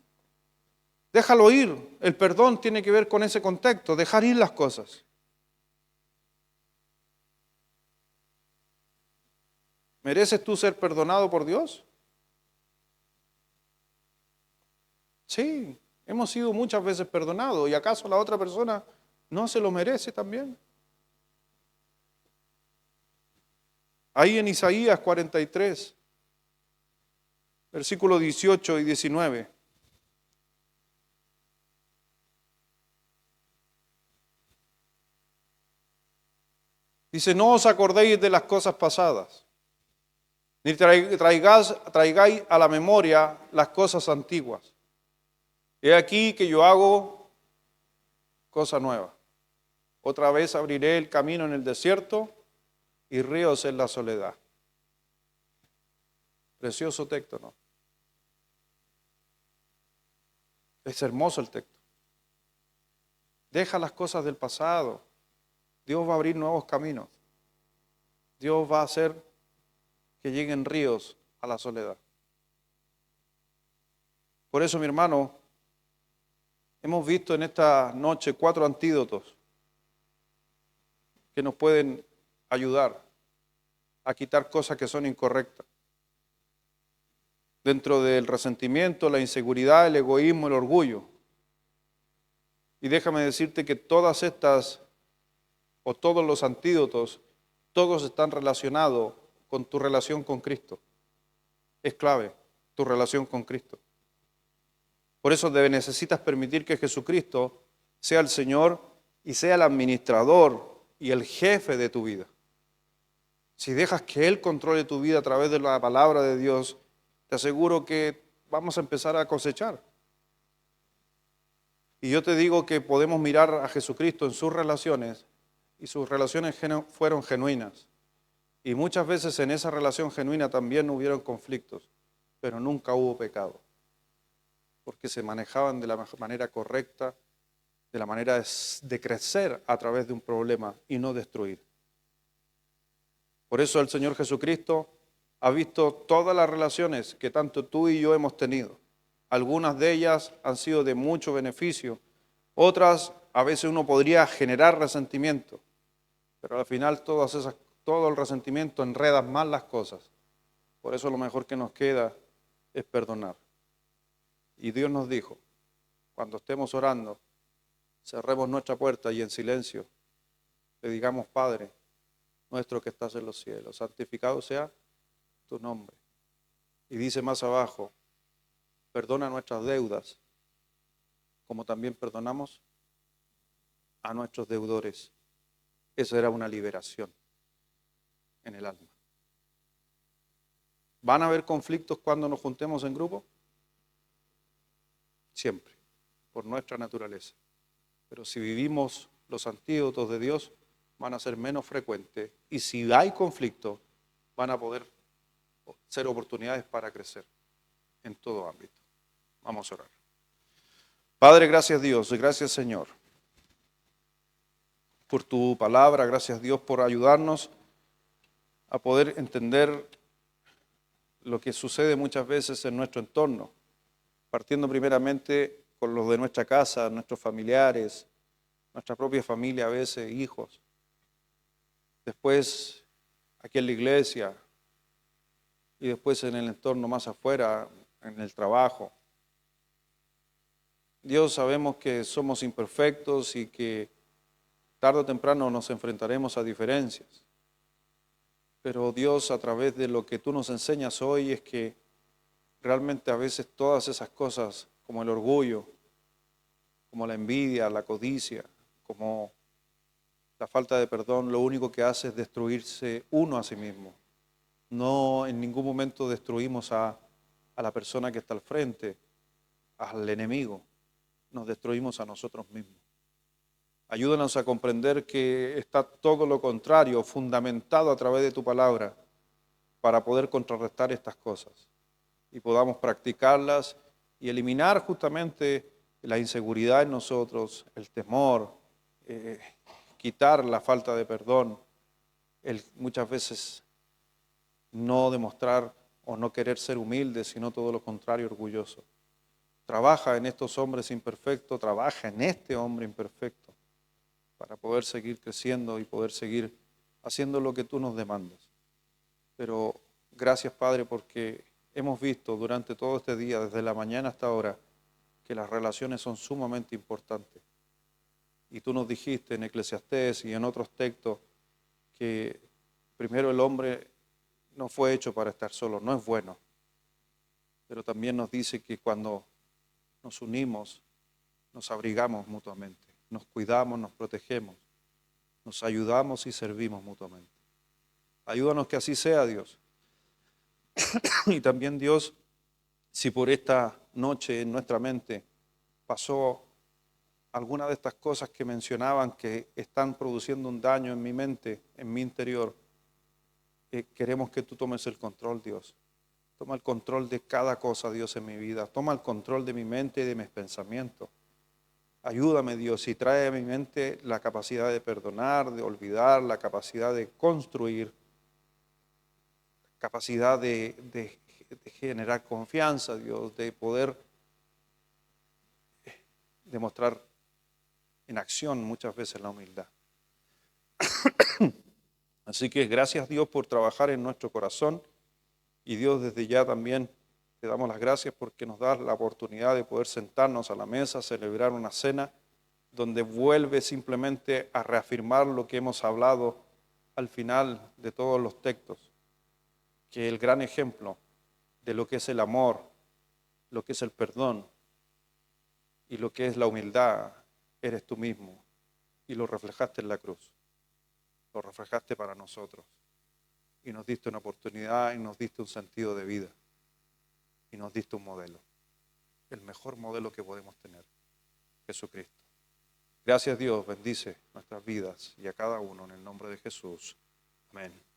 Déjalo ir. El perdón tiene que ver con ese contexto, dejar ir las cosas. ¿Mereces tú ser perdonado por Dios? Sí, hemos sido muchas veces perdonados. ¿Y acaso la otra persona no se lo merece también? Ahí en Isaías 43, versículos 18 y 19. Dice, no os acordéis de las cosas pasadas, ni traigáis a la memoria las cosas antiguas. He aquí que yo hago cosa nueva. Otra vez abriré el camino en el desierto y ríos en la soledad. Precioso texto, ¿no? Es hermoso el texto. Deja las cosas del pasado. Dios va a abrir nuevos caminos. Dios va a hacer que lleguen ríos a la soledad. Por eso, mi hermano, hemos visto en esta noche 4 antídotos que nos pueden ayudar a quitar cosas que son incorrectas. Dentro del resentimiento, la inseguridad, el egoísmo, el orgullo. Y déjame decirte que todas estas, o todos los antídotos, todos están relacionados con tu relación con Cristo. Es clave tu relación con Cristo. Por eso necesitas permitir que Jesucristo sea el Señor y sea el administrador y el jefe de tu vida. Si dejas que Él controle tu vida a través de la palabra de Dios, te aseguro que vamos a empezar a cosechar. Y yo te digo que podemos mirar a Jesucristo en sus relaciones y sus relaciones fueron genuinas. Y muchas veces en esa relación genuina también hubieron conflictos, pero nunca hubo pecado, porque se manejaban de la manera correcta, de la manera de crecer a través de un problema y no destruir. Por eso el Señor Jesucristo ha visto todas las relaciones que tanto tú y yo hemos tenido. Algunas de ellas han sido de mucho beneficio, otras a veces uno podría generar resentimiento, pero al final todo el resentimiento enreda más las cosas. Por eso lo mejor que nos queda es perdonar. Y Dios nos dijo, cuando estemos orando, cerremos nuestra puerta y en silencio le digamos, Padre nuestro que estás en los cielos, santificado sea tu nombre. Y dice más abajo, perdona nuestras deudas, como también perdonamos a nuestros deudores. Eso era una liberación en el alma. ¿Van a haber conflictos cuando nos juntemos en grupo? Siempre, por nuestra naturaleza. Pero si vivimos los antídotos de Dios, van a ser menos frecuentes. Y si hay conflicto, van a poder ser oportunidades para crecer en todo ámbito. Vamos a orar. Padre, gracias Dios, gracias Señor por tu palabra, gracias Dios por ayudarnos a poder entender lo que sucede muchas veces en nuestro entorno, partiendo primeramente con los de nuestra casa, nuestros familiares, nuestra propia familia a veces, hijos, después aquí en la iglesia y después en el entorno más afuera, en el trabajo. Dios, sabemos que somos imperfectos y que tarde o temprano nos enfrentaremos a diferencias. Pero Dios, a través de lo que tú nos enseñas hoy, es que realmente a veces todas esas cosas, como el orgullo, como la envidia, la codicia, como la falta de perdón, lo único que hace es destruirse uno a sí mismo. No en ningún momento destruimos a la persona que está al frente, al enemigo. Nos destruimos a nosotros mismos. Ayúdanos a comprender que está todo lo contrario, fundamentado a través de tu palabra, para poder contrarrestar estas cosas y podamos practicarlas y eliminar justamente la inseguridad en nosotros, el temor, quitar la falta de perdón, el muchas veces no demostrar o no querer ser humilde, sino todo lo contrario, orgulloso. Trabaja en estos hombres imperfectos, trabaja en este hombre imperfecto para poder seguir creciendo y poder seguir haciendo lo que tú nos demandas. Pero gracias, Padre, porque hemos visto durante todo este día, desde la mañana hasta ahora, que las relaciones son sumamente importantes. Y tú nos dijiste en Eclesiastés y en otros textos que primero el hombre no fue hecho para estar solo, no es bueno. Pero también nos dice que cuando nos unimos, nos abrigamos mutuamente, nos cuidamos, nos protegemos, nos ayudamos y servimos mutuamente. Ayúdanos que así sea, Dios. Y también, Dios, si por esta noche en nuestra mente pasó alguna de estas cosas que mencionaban que están produciendo un daño en mi mente, en mi interior, queremos que tú tomes el control, Dios. Toma el control de cada cosa, Dios, en mi vida. Toma el control de mi mente y de mis pensamientos. Ayúdame, Dios, y trae a mi mente la capacidad de perdonar, de olvidar, la capacidad de construir, capacidad de generar confianza, Dios, de poder demostrar en acción muchas veces la humildad. Así que gracias, Dios, por trabajar en nuestro corazón, y Dios, desde ya también te damos las gracias porque nos das la oportunidad de poder sentarnos a la mesa, celebrar una cena donde vuelve simplemente a reafirmar lo que hemos hablado al final de todos los textos, que el gran ejemplo de lo que es el amor, lo que es el perdón y lo que es la humildad, eres tú mismo, y lo reflejaste en la cruz, lo reflejaste para nosotros, y nos diste una oportunidad y nos diste un sentido de vida, y nos diste un modelo, el mejor modelo que podemos tener, Jesucristo. Gracias, Dios, bendice nuestras vidas y a cada uno en el nombre de Jesús. Amén.